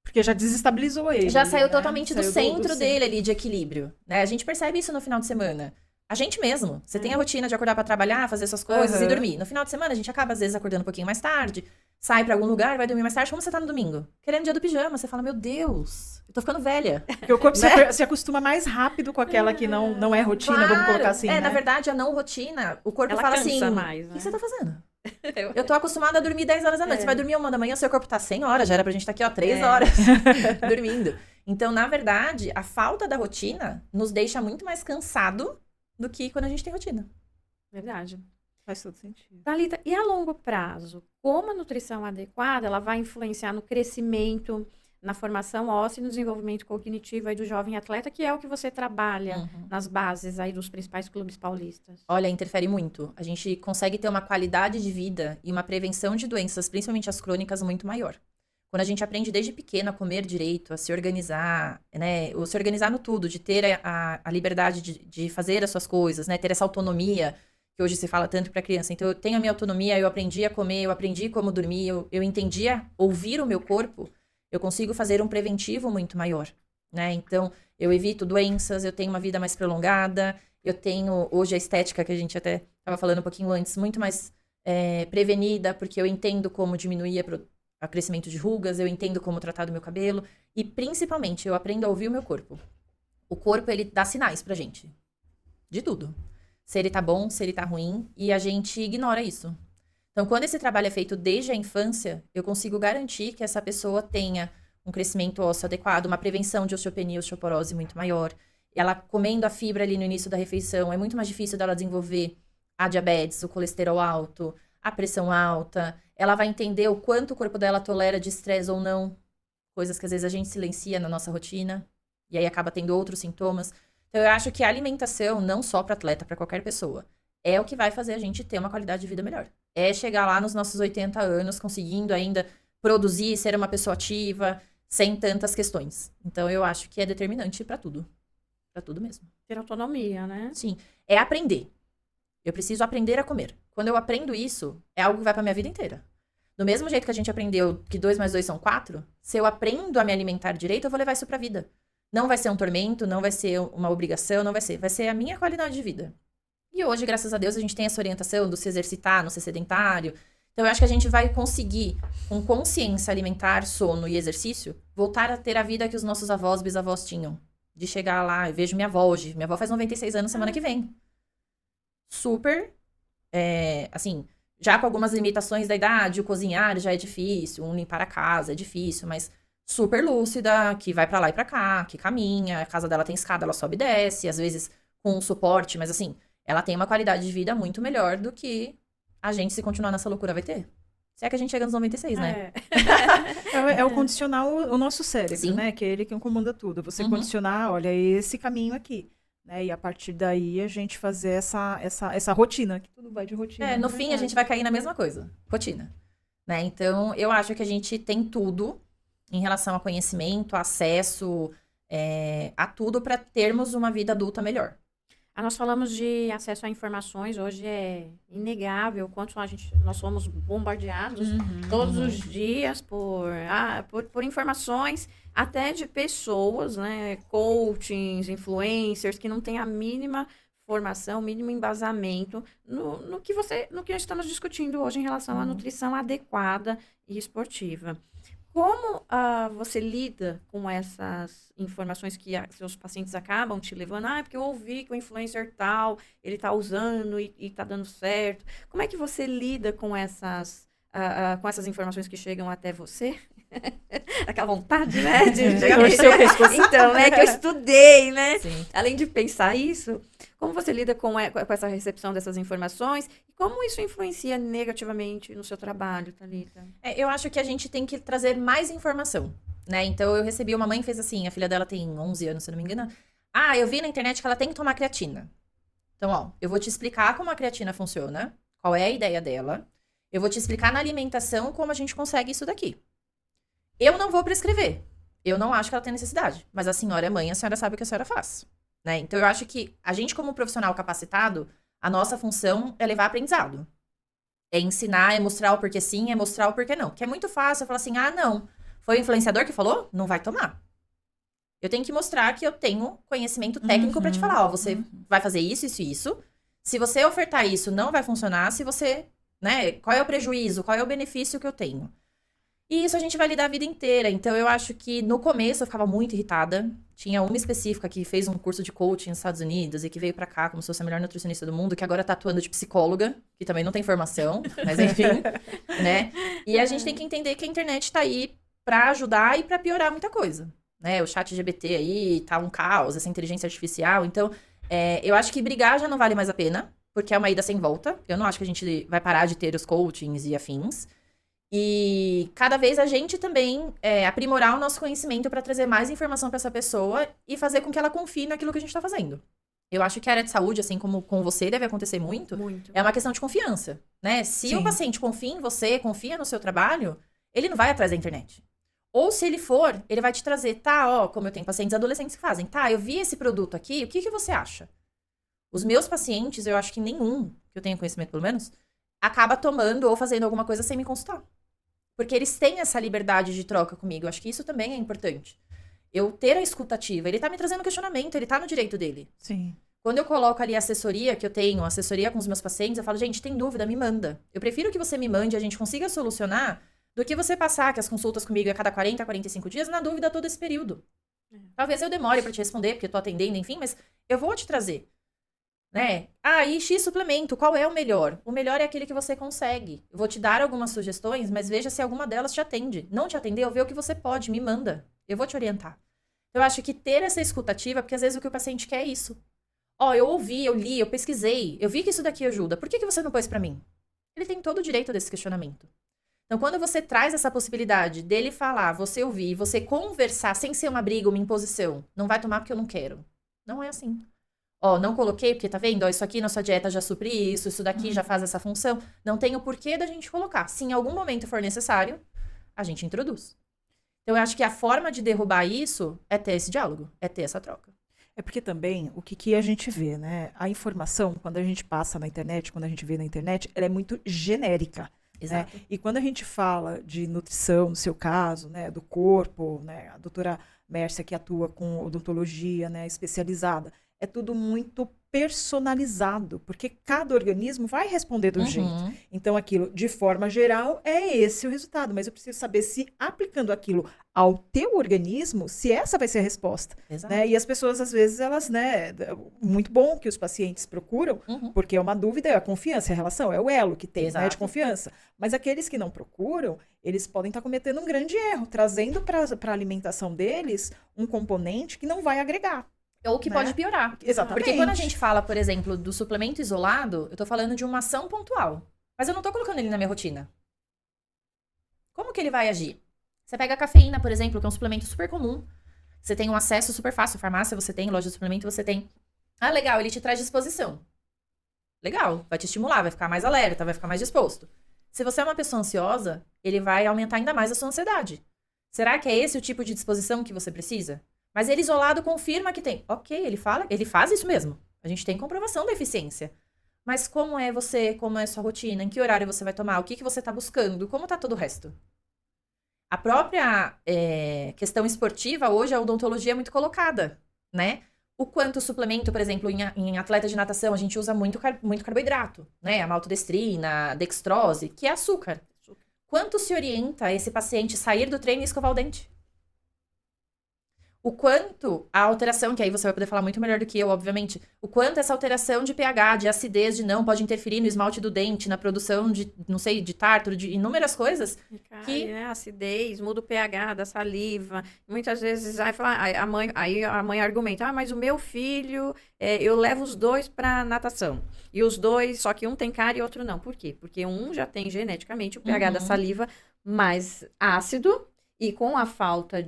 Porque já desestabilizou ele. Já saiu totalmente do centro dele ali, de equilíbrio. Né? A gente percebe isso no final de semana. A gente mesmo. Você tem a rotina de acordar pra trabalhar, fazer suas coisas e dormir. No final de semana, a gente acaba, às vezes, acordando um pouquinho mais tarde, sai pra algum lugar, vai dormir mais tarde. Como você tá no domingo? Querendo dia do pijama. Você fala, meu Deus, eu tô ficando velha. Porque o corpo se acostuma mais rápido com aquela que não é rotina, claro. Vamos colocar assim, né? Na verdade, a não rotina, o corpo Ela fala cansa assim, mais, né? O que você tá fazendo? Eu tô acostumada a dormir 10 horas da noite. Você vai dormir 1 da manhã, seu corpo tá 100 horas. Já era pra gente estar aqui, 3 horas dormindo. Então, na verdade, a falta da rotina nos deixa muito mais cansado do que quando a gente tem rotina. Verdade. Faz todo sentido. Thalita, e a longo prazo, como a nutrição adequada, ela vai influenciar no crescimento, na formação óssea e no desenvolvimento cognitivo aí do jovem atleta, que é o que você trabalha nas bases aí dos principais clubes paulistas? Olha, interfere muito. A gente consegue ter uma qualidade de vida e uma prevenção de doenças, principalmente as crônicas, muito maior. Quando a gente aprende desde pequeno a comer direito, a se organizar, né? Ou se organizar no tudo, de ter a liberdade de fazer as suas coisas, né? Ter essa autonomia, que hoje se fala tanto para criança. Então, eu tenho a minha autonomia, eu aprendi a comer, eu aprendi como dormir, eu entendi a ouvir o meu corpo, eu consigo fazer um preventivo muito maior, né? Então, eu evito doenças, eu tenho uma vida mais prolongada, eu tenho hoje a estética, que a gente até estava falando um pouquinho antes, muito mais prevenida, porque eu entendo como diminuir o crescimento de rugas, eu entendo como tratar do meu cabelo, e principalmente, eu aprendo a ouvir o meu corpo. O corpo, ele dá sinais pra gente, de tudo. Se ele tá bom, se ele tá ruim, e a gente ignora isso. Então, quando esse trabalho é feito desde a infância, eu consigo garantir que essa pessoa tenha um crescimento ósseo adequado, uma prevenção de osteopenia e osteoporose muito maior. Ela comendo a fibra ali no início da refeição, é muito mais difícil dela desenvolver a diabetes, o colesterol alto, a pressão alta. Ela vai entender o quanto o corpo dela tolera de estresse ou não, coisas que às vezes a gente silencia na nossa rotina, e aí acaba tendo outros sintomas. Então, eu acho que a alimentação, não só para atleta, para qualquer pessoa, é o que vai fazer a gente ter uma qualidade de vida melhor. É chegar lá nos nossos 80 anos, conseguindo ainda produzir, ser uma pessoa ativa, sem tantas questões. Então, eu acho que é determinante para tudo. Para tudo mesmo. Ter autonomia, né? Sim. É aprender. Eu preciso aprender a comer. Quando eu aprendo isso, é algo que vai para minha vida inteira. Do mesmo jeito que a gente aprendeu que 2 mais 2 são 4, se eu aprendo a me alimentar direito, eu vou levar isso para a vida. Não vai ser um tormento, não vai ser uma obrigação, não vai ser. Vai ser a minha qualidade de vida. E hoje, graças a Deus, a gente tem essa orientação do se exercitar, não ser sedentário. Então, eu acho que a gente vai conseguir, com consciência alimentar, sono e exercício, voltar a ter a vida que os nossos avós, bisavós tinham. De chegar lá, eu vejo minha avó hoje. Minha avó faz 96 anos semana que vem. Super, assim, já com algumas limitações da idade, o cozinhar já é difícil, limpar a casa é difícil, mas super lúcida, que vai pra lá e pra cá, que caminha, a casa dela tem escada, ela sobe e desce, às vezes com um suporte, mas assim, ela tem uma qualidade de vida muito melhor do que a gente, se continuar nessa loucura, vai ter. Se é que a gente chega nos 96, né? É o condicionar o nosso cérebro, Sim. né? Que é ele que comanda tudo. Você Uhum. condicionar, olha, esse caminho aqui. Né? E a partir daí a gente fazer essa rotina, que tudo vai de rotina. No fim, a gente vai cair na mesma coisa. Rotina. Né? Então, eu acho que a gente tem tudo em relação a conhecimento, acesso, a tudo para termos uma vida adulta melhor. Nós falamos de acesso a informações, hoje é inegável o quanto nós somos bombardeados todos os dias por informações, até de pessoas, né, coachings, influencers, que não têm a mínima formação, mínimo embasamento no que nós estamos discutindo hoje em relação à nutrição adequada e esportiva. Como você lida com essas informações que seus pacientes acabam te levando? Porque eu ouvi que o influencer tal, ele está usando e está dando certo. Como é que você lida com essas informações que chegam até você? Aquela vontade, né? De chegar no seu pescoço. Então, né? Que eu estudei, né? Sim. Além de pensar isso, como você lida com essa recepção dessas informações? E como isso influencia negativamente no seu trabalho, Thalita? Eu acho que a gente tem que trazer mais informação, né? Então, eu recebi uma mãe fez assim, a filha dela tem 11 anos, se não me engano. Eu vi na internet que ela tem que tomar creatina. Então, eu vou te explicar como a creatina funciona, qual é a ideia dela. Eu vou te explicar na alimentação como a gente consegue isso daqui. Eu não vou prescrever. Eu não acho que ela tem necessidade. Mas a senhora é mãe, a senhora sabe o que a senhora faz. Né? Então, eu acho que a gente, como profissional capacitado, a nossa função é levar aprendizado. É ensinar, é mostrar o porquê sim, é mostrar o porquê não. Que é muito fácil eu falar assim, não. Foi o influenciador que falou? Não vai tomar. Eu tenho que mostrar que eu tenho conhecimento técnico pra te falar, você vai fazer isso, isso e isso. Se você ofertar isso, não vai funcionar. Se você, né, qual é o prejuízo, qual é o benefício que eu tenho? E isso a gente vai lidar a vida inteira. Então, eu acho que no começo eu ficava muito irritada. Tinha uma específica que fez um curso de coaching nos Estados Unidos e que veio pra cá como se fosse a melhor nutricionista do mundo, que agora tá atuando de psicóloga, que também não tem formação, mas enfim, né? E a gente tem que entender que a internet tá aí pra ajudar e pra piorar muita coisa, né? O ChatGPT aí tá um caos, essa inteligência artificial. Então, eu acho que brigar já não vale mais a pena, porque é uma ida sem volta. Eu não acho que a gente vai parar de ter os coachings e afins. E cada vez a gente também aprimorar o nosso conhecimento para trazer mais informação para essa pessoa e fazer com que ela confie naquilo que a gente está fazendo. Eu acho que a área de saúde, assim como com você, deve acontecer muito. É uma questão de confiança, né? Se o paciente confia em você, confia no seu trabalho, ele não vai atrás da internet. Ou se ele for, ele vai te trazer, como eu tenho pacientes adolescentes que fazem, eu vi esse produto aqui, o que você acha? Os meus pacientes, eu acho que nenhum, que eu tenho conhecimento pelo menos, acaba tomando ou fazendo alguma coisa sem me consultar. Porque eles têm essa liberdade de troca comigo. Eu acho que isso também é importante. Eu ter a escutativa. Ele tá me trazendo questionamento, ele tá no direito dele. Sim. Quando eu coloco ali a assessoria, que eu tenho, assessoria com os meus pacientes, eu falo, gente, tem dúvida, me manda. Eu prefiro que você me mande e a gente consiga solucionar do que você passar que as consultas comigo a cada 40, 45 dias, na dúvida todo esse período. Talvez eu demore pra te responder, porque eu tô atendendo, enfim, mas eu vou te trazer. Né? E X suplemento, qual é o melhor? O melhor é aquele que você consegue. Eu vou te dar algumas sugestões, mas veja se alguma delas te atende. Não te atendeu, vê o que você pode, me manda. Eu vou te orientar. Eu acho que ter essa escutativa, porque às vezes o que o paciente quer é isso. Eu ouvi, eu li, eu pesquisei, eu vi que isso daqui ajuda. Por que você não pôs pra mim? Ele tem todo o direito desse questionamento. Então, quando você traz essa possibilidade dele falar, você ouvir, você conversar sem ser uma briga, uma imposição, não vai tomar porque eu não quero. Não é assim. Não coloquei, porque tá vendo? Isso aqui na sua dieta já supre isso daqui já faz essa função. Não tem o porquê da gente colocar. Se em algum momento for necessário, a gente introduz. Então, eu acho que a forma de derrubar isso é ter esse diálogo, é ter essa troca. É porque também, o que a gente vê, né? A informação, quando a gente passa na internet, quando a gente vê na internet, ela é muito genérica. Exato. Né? E quando a gente fala de nutrição, no seu caso, né, do corpo, né, a doutora Mércia que atua com odontologia, né, especializada, é tudo muito personalizado, porque cada organismo vai responder do jeito. Então, aquilo, de forma geral, é esse o resultado. Mas eu preciso saber se, aplicando aquilo ao teu organismo, se essa vai ser a resposta. Exato. Né? E as pessoas, às vezes, elas, né... Muito bom que os pacientes procuram, porque é uma dúvida, é a confiança, é a relação, é o elo que tem, né, de confiança. Mas aqueles que não procuram, eles podem estar cometendo um grande erro, trazendo para a alimentação deles um componente que não vai agregar. Ou que pode piorar. Exatamente. Porque quando a gente fala, por exemplo, do suplemento isolado, eu tô falando de uma ação pontual. Mas eu não tô colocando ele na minha rotina. como que ele vai agir? Você pega a cafeína, por exemplo, que é um suplemento super comum. Você tem um acesso super fácil. Farmácia você tem, loja de suplemento você tem. Ah, legal, ele te traz disposição. Legal, vai te estimular, vai ficar mais alerta, vai ficar mais disposto. Se você é uma pessoa ansiosa, ele vai aumentar ainda mais a sua ansiedade. Será que é esse o tipo de disposição que você precisa? Mas ele isolado confirma que tem. Ok, ele faz isso mesmo. A gente tem comprovação da eficiência. Mas como é você, como é a sua rotina, em que horário você vai tomar, o que você está buscando, como está todo o resto? A própria questão esportiva, hoje a odontologia é muito colocada, né? O quanto o suplemento, por exemplo, em atleta de natação, a gente usa muito carboidrato, né? A maltodestrina, a dextrose, que é açúcar. Quanto se orienta esse paciente sair do treino e escovar o dente? O quanto a alteração, que aí você vai poder falar muito melhor do que eu, obviamente, o quanto essa alteração de pH, de acidez, de não, pode interferir no esmalte do dente, na produção de, não sei, de tártaro, de inúmeras coisas. Acidez, muda o pH da saliva. Muitas vezes a mãe argumenta, mas o meu filho, eu levo os dois para natação. E os dois, só que um tem cárie e outro não. Por quê? Porque um já tem geneticamente o pH da saliva mais ácido. E com a falta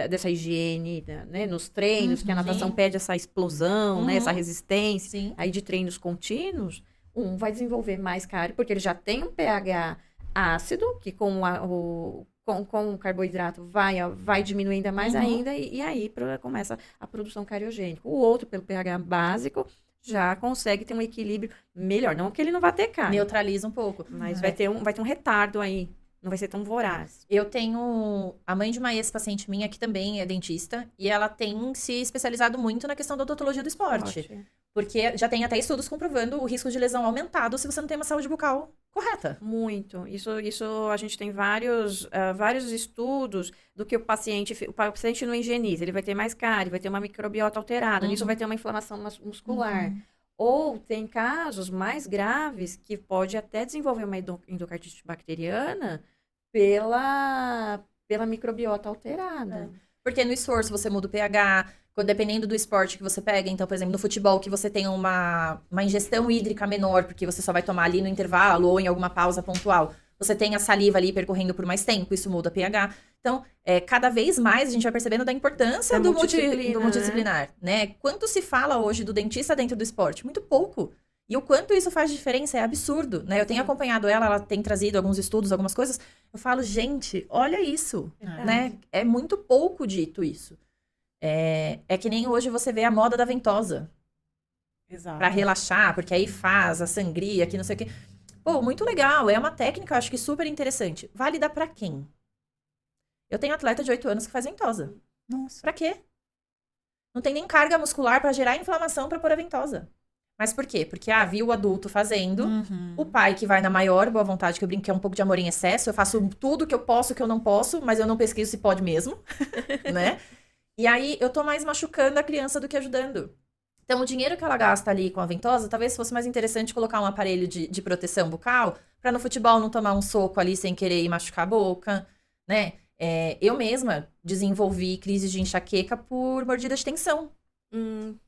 dessa higiene, né, nos treinos, que a natação pede essa explosão, né, essa resistência, aí de treinos contínuos, um vai desenvolver mais cárie, porque ele já tem um pH ácido, que com o carboidrato vai diminuir ainda mais ainda, e aí começa a produção cariogênica. O outro, pelo pH básico, já consegue ter um equilíbrio melhor. Não que ele não vá ter cárie. Neutraliza um pouco. Mas vai ter um retardo aí. Não vai ser tão voraz. Eu tenho a mãe de uma ex-paciente minha, que também é dentista, e ela tem se especializado muito na questão da odontologia do esporte. Porque já tem até estudos comprovando o risco de lesão aumentado se você não tem uma saúde bucal correta. Muito. Isso a gente tem vários estudos do que o paciente não higieniza. Ele vai ter mais cárie, vai ter uma microbiota alterada. Nisso vai ter uma inflamação muscular. Ou tem casos mais graves que pode até desenvolver uma endocardite bacteriana pela microbiota alterada. Porque no esforço você muda o pH, dependendo do esporte que você pega. Então, por exemplo, no futebol, que você tem uma ingestão hídrica menor, porque você só vai tomar ali no intervalo ou em alguma pausa pontual. Você tem a saliva ali percorrendo por mais tempo, isso muda o pH. Então, cada vez mais a gente vai percebendo da importância do multidisciplinar, né? Quanto se fala hoje do dentista dentro do esporte? Muito pouco. E o quanto isso faz diferença é absurdo, né? Eu tenho acompanhado ela tem trazido alguns estudos, algumas coisas. Eu falo, gente, olha isso, né? É muito pouco dito isso. É que nem hoje você vê a moda da ventosa. Exato. Pra relaxar, porque aí faz a sangria, que não sei o quê. Pô, muito legal. É uma técnica, acho que super interessante. Válida pra quem? Eu tenho atleta de 8 anos que faz ventosa. Nossa. Pra quê? Não tem nem carga muscular pra gerar inflamação pra pôr a ventosa. Mas por quê? Porque, viu o adulto fazendo, o pai que vai na maior boa vontade, que eu brinco que é um pouco de amor em excesso, eu faço tudo que eu posso, que eu não posso, mas eu não pesquiso se pode mesmo, né? E aí, eu tô mais machucando a criança do que ajudando. Então, o dinheiro que ela gasta ali com a ventosa, talvez fosse mais interessante colocar um aparelho de proteção bucal, pra no futebol não tomar um soco ali sem querer e machucar a boca, né? Eu mesma desenvolvi crises de enxaqueca por mordida de tensão.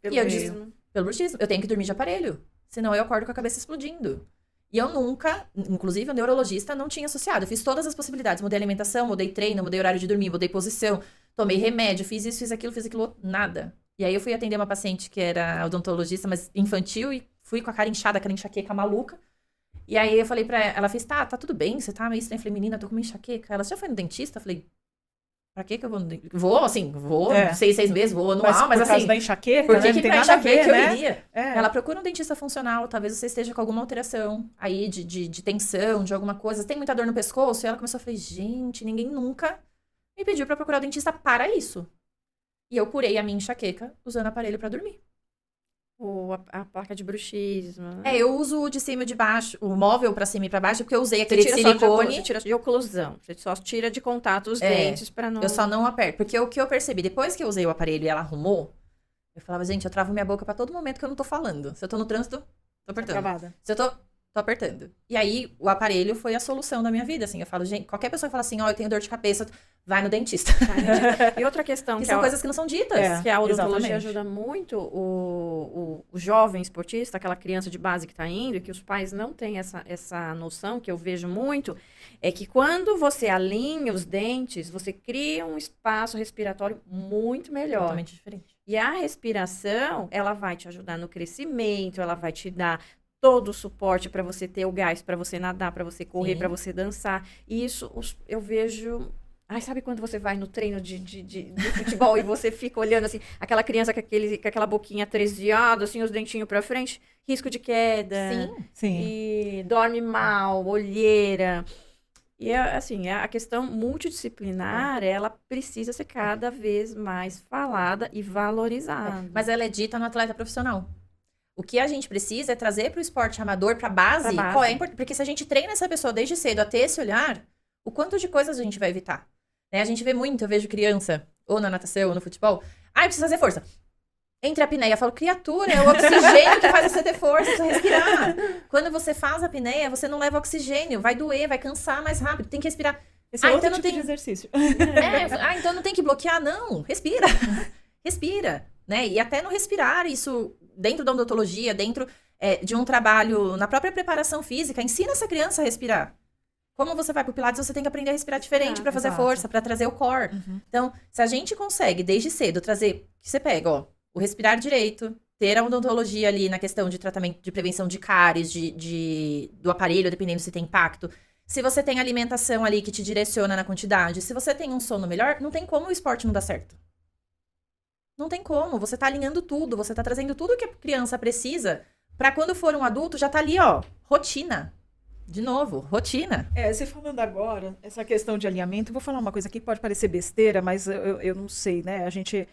Pelo bruxismo. Eu tenho que dormir de aparelho. Senão eu acordo com a cabeça explodindo. E eu nunca, inclusive o neurologista, não tinha associado. Eu fiz todas as possibilidades. Mudei alimentação, mudei treino, mudei horário de dormir, mudei posição. Tomei remédio, fiz isso, fiz aquilo, nada. E aí eu fui atender uma paciente que era odontologista, mas infantil, e fui com a cara inchada, aquela enxaqueca maluca. E aí eu falei pra ela fez, tá tudo bem, você tá meio estranha. Eu falei, menina, tô com uma enxaqueca. Ela, você já foi no dentista? Eu falei, pra que eu vou no dentista? Vou 6 meses, vou anual, mas por assim... causa da enxaqueca, por que né? que Não tem pra nada a enxaqueca ver, né? eu iria? Ela procura um dentista funcional, talvez você esteja com alguma alteração aí de tensão, de alguma coisa. Tem muita dor no pescoço? E ela começou a falar, gente, ninguém nunca me pediu pra procurar o dentista para isso. E eu curei a minha enxaqueca usando aparelho pra dormir. Ou a placa de bruxismo. Eu uso o de cima e de baixo, o móvel pra cima e pra baixo, porque eu usei aquele de Você silicone. tira de oclusão. Você só tira de contato os dentes pra não... Eu só não aperto. Porque o que eu percebi, depois que eu usei o aparelho e ela arrumou, eu falava, gente, eu travo minha boca pra todo momento que eu não tô falando. Se eu tô no trânsito, tô apertando. Travada. Se eu tô tô apertando. E aí, o aparelho foi a solução da minha vida, assim. Eu falo, gente, qualquer pessoa que fala assim, ó, eu tenho dor de cabeça, vai no dentista. E outra questão Que que são coisas que não são ditas. que a odontologia exatamente. ajuda muito o jovem esportista, aquela criança de base que está indo, e que os pais não têm essa noção, que eu vejo muito, é que quando você alinha os dentes, você cria um espaço respiratório muito melhor. Totalmente diferente. E a respiração, ela vai te ajudar no crescimento, ela vai te dar todo o suporte para você ter o gás, para você nadar, para você correr, Sim. para você dançar. E isso eu vejo... Ai, sabe quando você vai no treino de futebol e você fica olhando assim, aquela criança com aquela boquinha treseada, assim, os dentinhos pra frente, risco de queda. Sim. E dorme mal, olheira. E, assim, a questão multidisciplinar, ela precisa ser cada vez mais falada e valorizada. Mas ela é dita no atleta profissional. O que a gente precisa é trazer para o esporte amador, para a base, Pra base. qual é a importância. Porque se a gente treina essa pessoa desde cedo a ter esse olhar, o quanto de coisas a gente vai evitar. Né? A gente vê muito, eu vejo criança, ou na natação, ou no futebol, precisa fazer força. Entre a apneia, eu falo, criatura, é o oxigênio que faz você ter força, você respirar. Quando você faz a apneia, você não leva oxigênio, vai doer, vai cansar mais rápido, tem que respirar. Esse é outro então não tipo tem... de exercício. Então não tem que bloquear, não. Respira. Respira, né? E até no respirar, isso dentro da odontologia, dentro de um trabalho, na própria preparação física, ensina essa criança a respirar. Como você vai pro Pilates, você tem que aprender a respirar diferente para fazer exato. força, para trazer o core. Então, se a gente consegue, desde cedo, trazer... Que você pega, ó, o respirar direito, ter a odontologia ali na questão de tratamento, de prevenção de cáries, do aparelho, dependendo se tem impacto. Se você tem alimentação ali que te direciona na quantidade, se você tem um sono melhor, não tem como o esporte não dar certo. Não tem como. Você tá alinhando tudo, você tá trazendo tudo que a criança precisa para quando for um adulto, já tá ali, ó, rotina. De novo, rotina. Você falando agora, essa questão de alinhamento, eu vou falar uma coisa aqui que pode parecer besteira, mas eu não sei, né? A gente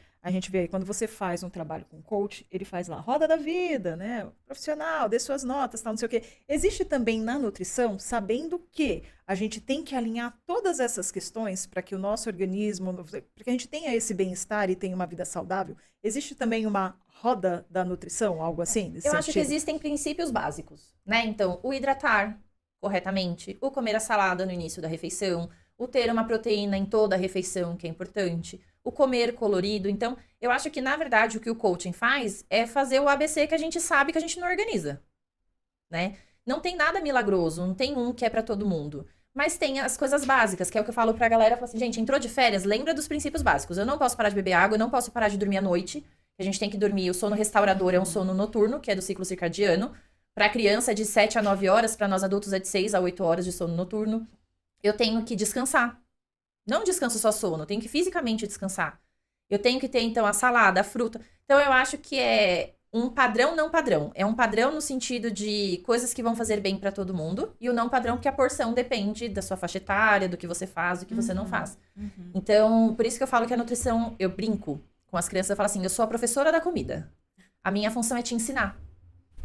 vê aí, quando você faz um trabalho com coach, ele faz lá, roda da vida, né? Profissional, dê suas notas, tal, não sei o quê. Existe também na nutrição, sabendo que a gente tem que alinhar todas essas questões para que o nosso organismo, para que a gente tenha esse bem-estar e tenha uma vida saudável, existe também uma roda da nutrição, algo assim? Nesse Eu acho que sentido? existem princípios básicos, né? Então, o hidratar corretamente, o comer a salada no início da refeição, o ter uma proteína em toda a refeição, que é importante, o comer colorido. Então, eu acho que, na verdade, o que o coaching faz é fazer o ABC que a gente sabe que a gente não organiza, né? Não tem nada milagroso, não tem um que é pra todo mundo. Mas tem as coisas básicas, que é o que eu falo pra galera, eu falo assim, gente, entrou de férias, lembra dos princípios básicos. Eu não posso parar de beber água, eu não posso parar de dormir à noite. A gente tem que dormir, o sono restaurador é um sono noturno, que é do ciclo circadiano. Para criança é de 7 a 9 horas, para nós adultos é de 6 a 8 horas de sono noturno. Eu tenho que descansar. Não descanso só sono, eu tenho que fisicamente descansar. Eu tenho que ter, então, a salada, a fruta. Então, eu acho que é um padrão não padrão. É um padrão no sentido de coisas que vão fazer bem para todo mundo. E o não padrão porque a porção depende da sua faixa etária, do que você faz, do que você não faz. Então, por isso que eu falo que a nutrição, eu brinco com as crianças, eu falo assim, eu sou a professora da comida. A minha função é te ensinar.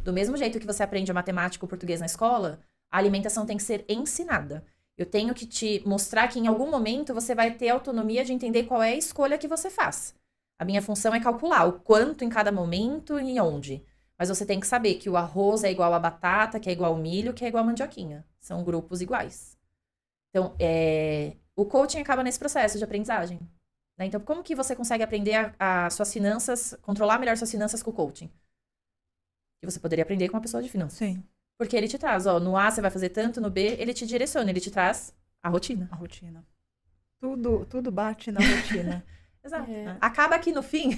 Do mesmo jeito que você aprende a matemática ou o português na escola, a alimentação tem que ser ensinada. Eu tenho que te mostrar que em algum momento você vai ter autonomia de entender qual é a escolha que você faz. A minha função é calcular o quanto em cada momento e onde. Mas você tem que saber que o arroz é igual a batata, que é igual ao milho, que é igual a mandioquinha. São grupos iguais. Então, o coaching acaba nesse processo de aprendizagem. Né? Então, como que você consegue aprender as suas finanças, controlar melhor suas finanças com o coaching? Que você poderia aprender com uma pessoa de finanças. Sim. Porque ele te traz, ó, no A você vai fazer tanto, no B ele te direciona, ele te traz a rotina. A rotina. Tudo bate na rotina. Exato. É. Acaba que no fim,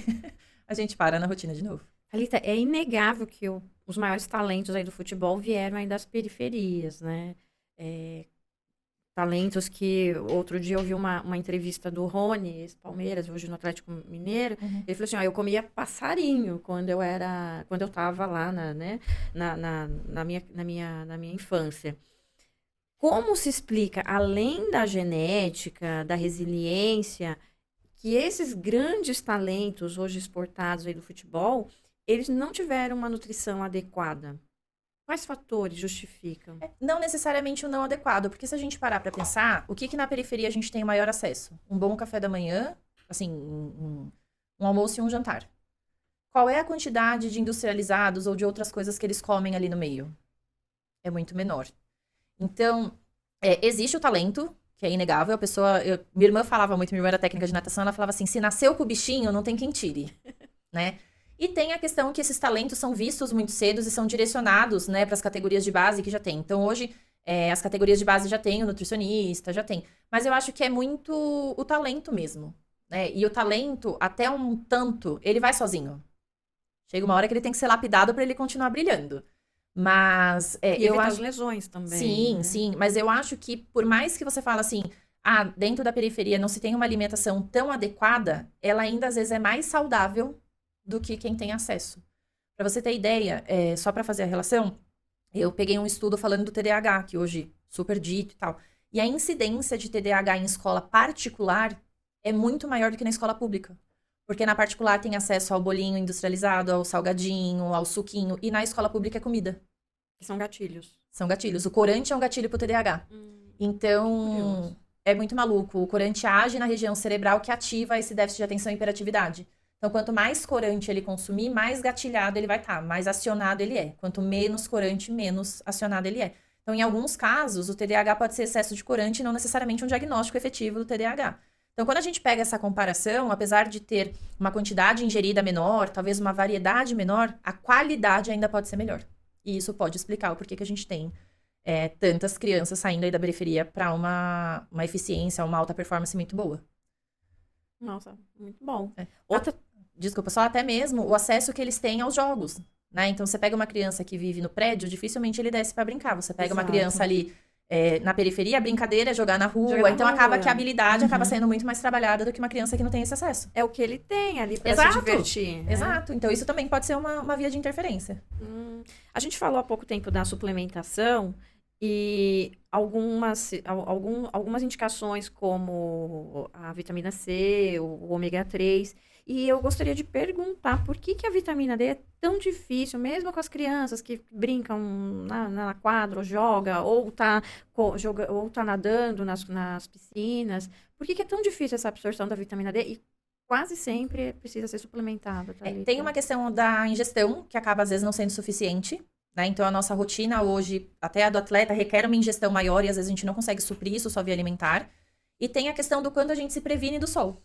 a gente para na rotina de novo. Thalita, é inegável que os maiores talentos aí do futebol vieram aí das periferias, né? Talentos que outro dia eu vi uma entrevista do Rony, ex-Palmeiras, hoje no Atlético Mineiro. Ele falou assim, eu comia passarinho quando eu estava lá na minha infância. Como se explica, além da genética, da resiliência, que esses grandes talentos hoje exportados aí do futebol, eles não tiveram uma nutrição adequada? Quais fatores justificam? Não necessariamente o não adequado, porque se a gente parar para pensar, o que na periferia a gente tem maior acesso? Um bom café da manhã, assim, um almoço e um jantar. Qual é a quantidade de industrializados ou de outras coisas que eles comem ali no meio? é muito menor. Então, existe o talento, que é inegável. A pessoa... minha irmã falava muito, minha irmã era técnica de natação, ela falava assim, se nasceu com o bichinho, não tem quem tire, né? E tem a questão que esses talentos são vistos muito cedo e são direcionados, né, para as categorias de base que já tem. Então, hoje, as categorias de base já tem o nutricionista, já tem. Mas eu acho que é muito o talento mesmo, né? E o talento, até um tanto, ele vai sozinho. Chega uma hora que ele tem que ser lapidado para ele continuar brilhando. Mas E eu evitar acho... as lesões também. Sim, né? sim. Mas eu acho que, por mais que você fale assim, dentro da periferia não se tem uma alimentação tão adequada, ela ainda às vezes é mais saudável do que quem tem acesso. Para você ter ideia, só para fazer a relação, eu peguei um estudo falando do TDAH, que hoje super dito e tal. E a incidência de TDAH em escola particular é muito maior do que na escola pública. Porque na particular tem acesso ao bolinho industrializado, ao salgadinho, ao suquinho. E na escola pública é comida. Que são gatilhos. São gatilhos. O corante é um gatilho pro TDAH. Então, Curioso. é muito maluco. O corante age na região cerebral que ativa esse déficit de atenção e hiperatividade. Então, quanto mais corante ele consumir, mais gatilhado ele vai estar, mais acionado ele é. Quanto menos corante, menos acionado ele é. Então, em alguns casos, o TDAH pode ser excesso de corante e não necessariamente um diagnóstico efetivo do TDAH. Então, quando a gente pega essa comparação, apesar de ter uma quantidade ingerida menor, talvez uma variedade menor, a qualidade ainda pode ser melhor. E isso pode explicar o porquê que a gente tem tantas crianças saindo aí da periferia para uma eficiência, uma alta performance muito boa. Nossa, muito bom. Outra, desculpa, só até mesmo o acesso que eles têm aos jogos, né? Então, você pega uma criança que vive no prédio, dificilmente ele desce para brincar. Você pega uma Exato. criança ali na periferia, a brincadeira é jogar na rua. Jogar na Então, rua. acaba que a habilidade acaba sendo muito mais trabalhada do que uma criança que não tem esse acesso. É o que ele tem ali para se Exato. divertir. Né? Exato. Então, isso também pode ser uma via de interferência. A gente falou há pouco tempo da suplementação e algumas indicações como a vitamina C, o ômega 3. E eu gostaria de perguntar por que a vitamina D é tão difícil, mesmo com as crianças que brincam na quadra, ou joga, ou tá nadando nas piscinas. Por que é tão difícil essa absorção da vitamina D? E quase sempre precisa ser suplementada. Tem uma questão da ingestão, que acaba às vezes não sendo suficiente, né? Então, a nossa rotina hoje, até a do atleta, requer uma ingestão maior e às vezes a gente não consegue suprir isso só via alimentar. E tem a questão do quanto a gente se previne do sol.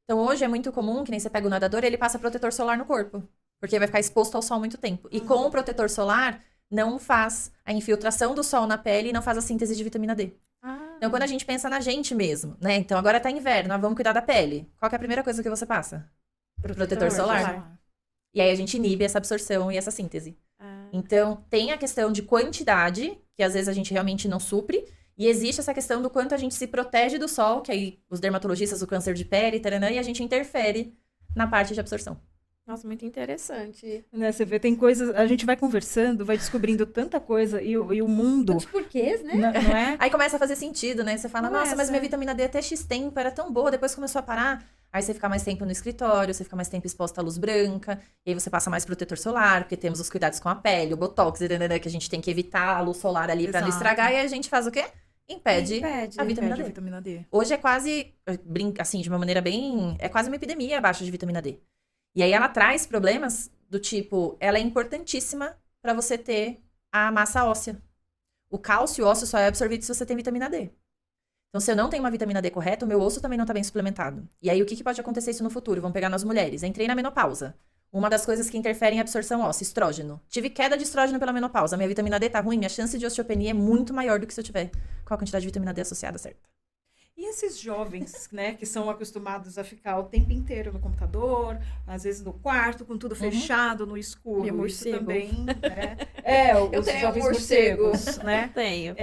Então, hoje é muito comum, que nem você pega o nadador, ele passa protetor solar no corpo, porque vai ficar exposto ao sol muito tempo. E com o protetor solar, não faz a infiltração do sol na pele e não faz a síntese de vitamina D. Então, quando a gente pensa na gente mesmo, né? Então, agora tá inverno, nós vamos cuidar da pele. Qual que é a primeira coisa que você passa? Protetor solar. E aí, a gente inibe essa absorção e essa síntese. Então, tem a questão de quantidade, que às vezes a gente realmente não supre. E existe essa questão do quanto a gente se protege do sol, que aí os dermatologistas, o câncer de pele, taranã, e a gente interfere na parte de absorção. Nossa, muito interessante. Né, você vê, tem coisas, a gente vai conversando, vai descobrindo tanta coisa e o mundo... Tantos porquês, né? Não é? Aí começa a fazer sentido, né? Você fala, Começa. nossa, mas minha vitamina D até X tempo era tão boa, depois começou a parar. Aí você fica mais tempo no escritório, você fica mais tempo exposta à luz branca, e aí você passa mais protetor solar, porque temos os cuidados com a pele, o botox, que a gente tem que evitar a luz solar ali pra não Exato. estragar, e aí a gente faz o quê? Impede a vitamina Pede D. vitamina D. Hoje é quase, assim, de uma maneira bem... É quase uma epidemia a baixa de vitamina D. E aí ela traz problemas do tipo... Ela é importantíssima para você ter a massa óssea. O cálcio ósseo só é absorvido se você tem vitamina D. Então, se eu não tenho uma vitamina D correta, o meu osso também não tá bem suplementado. E aí, o que pode acontecer isso no futuro? Vamos pegar nas mulheres. Entrei na menopausa. Uma das coisas que interferem é a absorção óssea, estrógeno. Tive queda de estrógeno pela menopausa. Minha vitamina D tá ruim, minha chance de osteopenia é muito maior do que se eu tiver com a quantidade de vitamina D associada certa. E esses jovens, né, que são acostumados a ficar o tempo inteiro no computador, às vezes no quarto, com tudo fechado, no escuro. E Isso morcego. também, né? Eu Os tenho jovens morcego. morcegos, né? Tenho.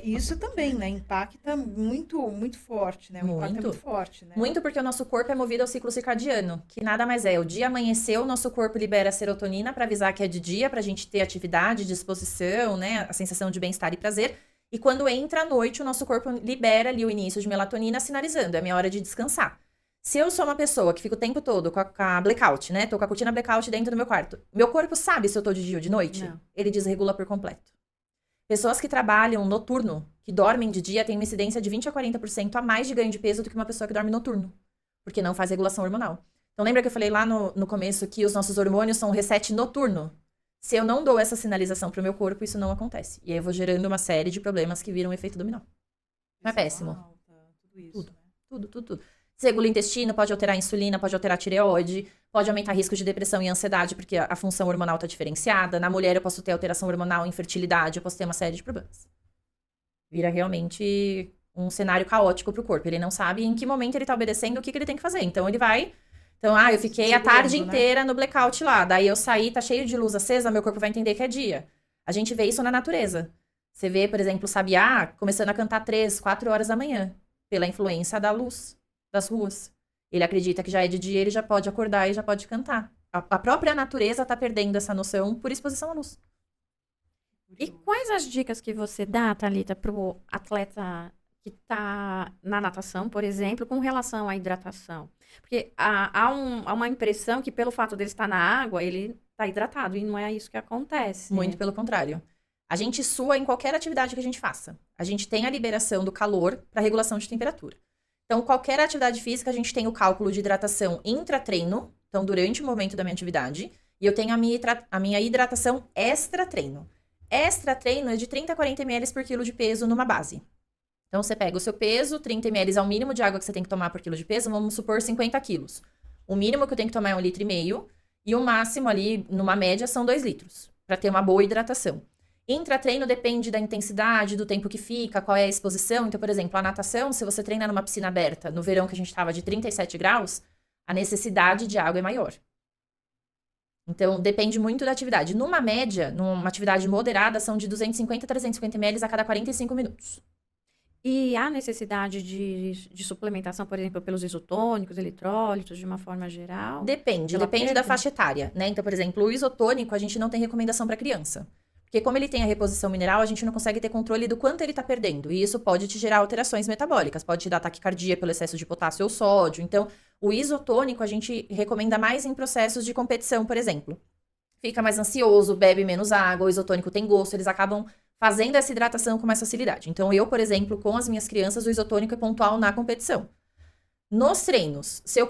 Isso também, né? Impacta muito, muito forte, né? O impacto é Muito. muito forte, né? Muito porque o nosso corpo é movido ao ciclo circadiano, que nada mais é. O dia amanheceu, o nosso corpo libera serotonina para avisar que é de dia, pra gente ter atividade, disposição, né? A sensação de bem-estar e prazer. E quando entra a noite, o nosso corpo libera ali o início de melatonina, sinalizando, é a minha hora de descansar. Se eu sou uma pessoa que fica o tempo todo com a blackout, né? Tô com a cortina blackout dentro do meu quarto. Meu corpo sabe se eu tô de dia ou de noite? Não. Ele desregula por completo. Pessoas que trabalham noturno, que dormem de dia, têm uma incidência de 20 a 40% a mais de ganho de peso do que uma pessoa que dorme noturno. Porque não faz regulação hormonal. Então lembra que eu falei lá no começo que os nossos hormônios são um reset noturno? Se eu não dou essa sinalização pro meu corpo, isso não acontece. E aí eu vou gerando uma série de problemas que viram um efeito dominó. Não é péssimo? Tudo isso, Tudo. né? Tudo. Desregula o intestino, pode alterar a insulina, pode alterar a tireoide, pode aumentar risco de depressão e ansiedade, porque a função hormonal tá diferenciada. Na mulher eu posso ter alteração hormonal, infertilidade, eu posso ter uma série de problemas. Vira realmente um cenário caótico pro corpo. Ele não sabe em que momento ele tá obedecendo, o que ele tem que fazer. Então ele vai... Então, eu fiquei a tarde inteira no blackout lá. Daí eu saí, tá cheio de luz acesa, meu corpo vai entender que é dia. A gente vê isso na natureza. Você vê, por exemplo, o sabiá começando a cantar 3, 4 horas da manhã, pela influência da luz das ruas. Ele acredita que já é de dia, ele já pode acordar e já pode cantar. A própria natureza tá perdendo essa noção por exposição à luz. E quais as dicas que você dá, Thalita, pro atleta que tá na natação, por exemplo, com relação à hidratação? Porque há uma impressão que pelo fato dele estar na água, ele tá hidratado, e não é isso que acontece. Muito pelo contrário. A gente sua em qualquer atividade que a gente faça. A gente tem a liberação do calor para regulação de temperatura. Então, qualquer atividade física, a gente tem o cálculo de hidratação intra-treino, então durante o momento da minha atividade, e eu tenho a minha hidratação extra-treino. Extra-treino é de 30 a 40 ml por quilo de peso numa base. Então, você pega o seu peso, 30 ml é o mínimo de água que você tem que tomar por quilo de peso, vamos supor 50 quilos. O mínimo que eu tenho que tomar é 1,5 litro, e o máximo ali, numa média, são 2 litros, para ter uma boa hidratação. Intra-treino depende da intensidade, do tempo que fica, qual é a exposição. Então, por exemplo, a natação, se você treina numa piscina aberta, no verão que a gente estava de 37 graus, a necessidade de água é maior. Então, depende muito da atividade. Numa média, numa atividade moderada, são de 250 a 350 ml a cada 45 minutos. E há necessidade de suplementação, por exemplo, pelos isotônicos, eletrólitos, de uma forma geral? Depende da faixa etária, né? Então, por exemplo, o isotônico, a gente não tem recomendação para criança. Porque como ele tem a reposição mineral, a gente não consegue ter controle do quanto ele está perdendo. E isso pode te gerar alterações metabólicas. Pode te dar taquicardia pelo excesso de potássio ou sódio. Então, o isotônico a gente recomenda mais em processos de competição, por exemplo. Fica mais ansioso, bebe menos água, o isotônico tem gosto, eles acabam fazendo essa hidratação com mais facilidade. Então, eu, por exemplo, com as minhas crianças, o isotônico é pontual na competição. Nos treinos, se eu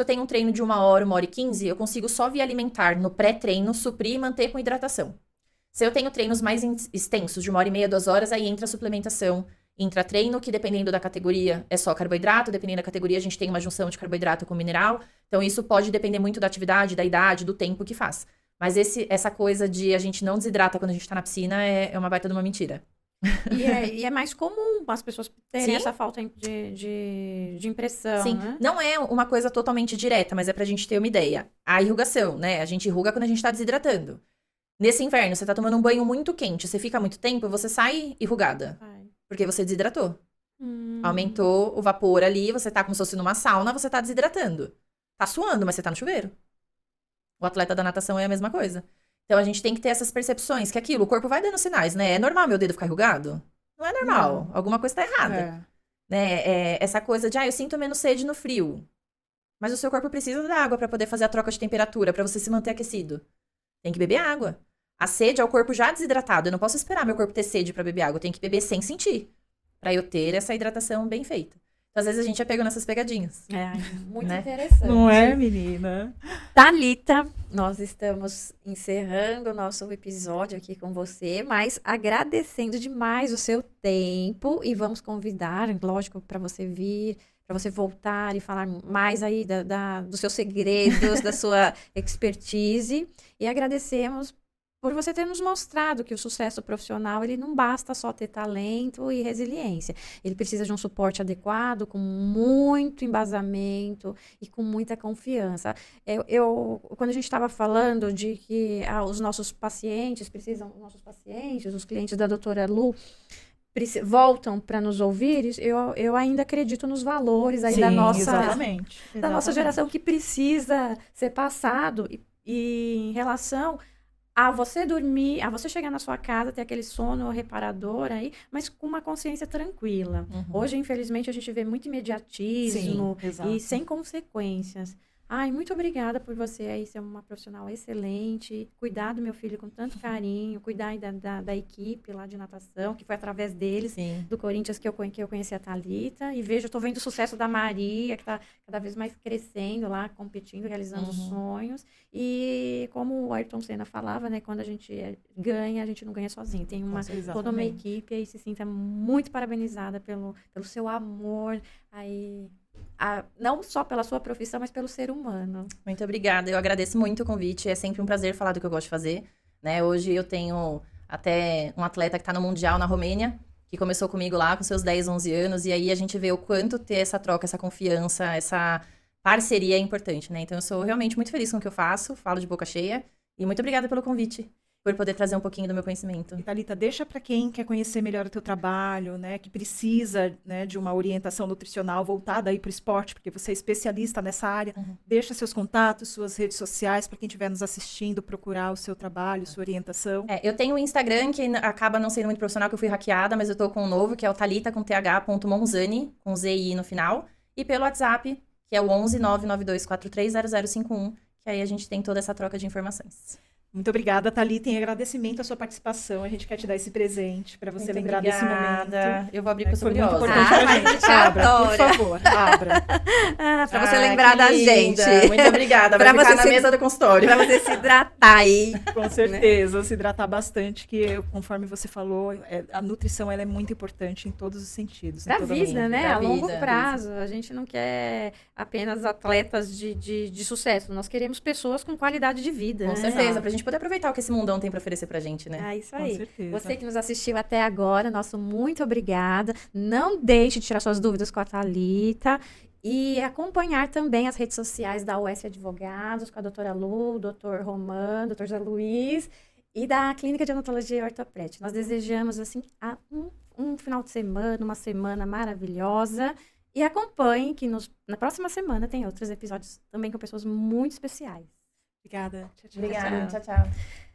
tenho um treino de 1 hora, 1h15, eu consigo só via alimentar no pré-treino, suprir e manter com hidratação. Se eu tenho treinos mais extensos, de 1h30, 2 horas, aí entra a suplementação intra-treino, que dependendo da categoria é só carboidrato, dependendo da categoria a gente tem uma junção de carboidrato com mineral. Então isso pode depender muito da atividade, da idade, do tempo que faz. Mas essa coisa de a gente não desidrata quando a gente tá na piscina é uma baita de uma mentira. E é mais comum as pessoas terem Sim. essa falta de impressão, Sim, né? não é uma coisa totalmente direta, mas é pra gente ter uma ideia. A irrugação, né? A gente irruga quando a gente tá desidratando. Nesse inverno, você tá tomando um banho muito quente, você fica muito tempo, você sai enrugada. Porque você desidratou. Aumentou o vapor ali, você tá como se fosse numa sauna, você tá desidratando. Tá suando, mas você tá no chuveiro. O atleta da natação é a mesma coisa. Então, a gente tem que ter essas percepções, que aquilo, o corpo vai dando sinais, né? É normal meu dedo ficar enrugado? Não é normal. Não. Alguma coisa tá errada. Né? Essa coisa de, eu sinto menos sede no frio. Mas o seu corpo precisa da água pra poder fazer a troca de temperatura, pra você se manter aquecido. Tem que beber água. A sede é o corpo já desidratado. Eu não posso esperar meu corpo ter sede pra beber água. Eu tenho que beber sem sentir. Pra eu ter essa hidratação bem feita. Então, às vezes, a gente é pego nessas pegadinhas. Muito Né? interessante. Não é, menina? Thalita, nós estamos encerrando o nosso episódio aqui com você, mas agradecendo demais o seu tempo e vamos convidar, lógico, para você vir, para você voltar e falar mais aí dos seus segredos, da sua expertise. E agradecemos por você ter nos mostrado que o sucesso profissional, ele não basta só ter talento e resiliência. Ele precisa de um suporte adequado, com muito embasamento e com muita confiança. Quando a gente estava falando de que os nossos pacientes, os clientes da doutora Lu, voltam para nos ouvir, eu ainda acredito nos valores aí da nossa geração, que precisa ser passado e em relação a você dormir, a você chegar na sua casa, ter aquele sono reparador aí, mas com uma consciência tranquila. Hoje, infelizmente, a gente vê muito imediatismo e sem consequências. Ai, muito obrigada por você aí ser uma profissional excelente, cuidar do meu filho com tanto carinho, cuidar aí da equipe lá de natação, que foi através deles, Sim. do Corinthians, que eu conheci a Thalita. E vejo, eu tô vendo o sucesso da Maria, que tá cada vez mais crescendo lá, competindo, realizando sonhos. E como o Ayrton Senna falava, né, quando a gente ganha, a gente não ganha sozinho. Tem toda uma equipe aí, se sinta muito parabenizada pelo seu amor aí. Não só pela sua profissão, mas pelo ser humano. Muito obrigada. Eu agradeço muito o convite. É sempre um prazer falar do que eu gosto de fazer, né? Hoje eu tenho até um atleta que está no Mundial na Romênia, que começou comigo lá com seus 10, 11 anos. E aí a gente vê o quanto ter essa troca, essa confiança, essa parceria é importante, né? Então eu sou realmente muito feliz com o que eu faço, falo de boca cheia. E muito obrigada pelo convite, por poder trazer um pouquinho do meu conhecimento. E, Thalita, deixa para quem quer conhecer melhor o teu trabalho, né, que precisa, né, de uma orientação nutricional voltada aí para o esporte, porque você é especialista nessa área. Deixa seus contatos, suas redes sociais, para quem estiver nos assistindo, procurar o seu trabalho, sua orientação. Eu tenho um Instagram que acaba não sendo muito profissional, que eu fui hackeada, mas eu tô com um novo, que é o Thalita com th.monzani, com ZI no final. E pelo WhatsApp, que é o 11 992 430051, que aí a gente tem toda essa troca de informações. Muito obrigada, Thalita, em agradecimento à sua participação. A gente quer te dar esse presente para você Muito lembrar obrigada. desse momento. Eu vou abrir porque eu sou Foi muito curiosa. importante pra a gente. gente Abra, por adora. favor, abra. Pra você lembrar que da linda. gente. Muito obrigada. Vai Pra ficar você na se- mesa do consultório. Pra você se hidratar aí. Com certeza, se hidratar bastante, que conforme você falou, a nutrição ela é muito importante em todos os sentidos. Pra em toda a vida, né? pra A longo vida. prazo. A gente não quer apenas atletas de sucesso. Nós queremos pessoas com qualidade de vida. Com né? certeza, pra gente poder aproveitar o que esse mundão tem pra oferecer pra gente, né? É isso Com aí. certeza. Você que nos assistiu até agora, nosso muito obrigada. Não deixe de tirar suas dúvidas com a Thalita e acompanhar também as redes sociais da US Advogados, com a doutora Lu, o doutor Romano, o doutor José Luiz e da Clínica de Odontologia e Ortopédia. Nós desejamos, assim, um final de semana, uma semana maravilhosa. E acompanhe que na próxima semana tem outros episódios também com pessoas muito especiais. Obrigada. Tchau, tchau. Obrigada. Tchau, tchau.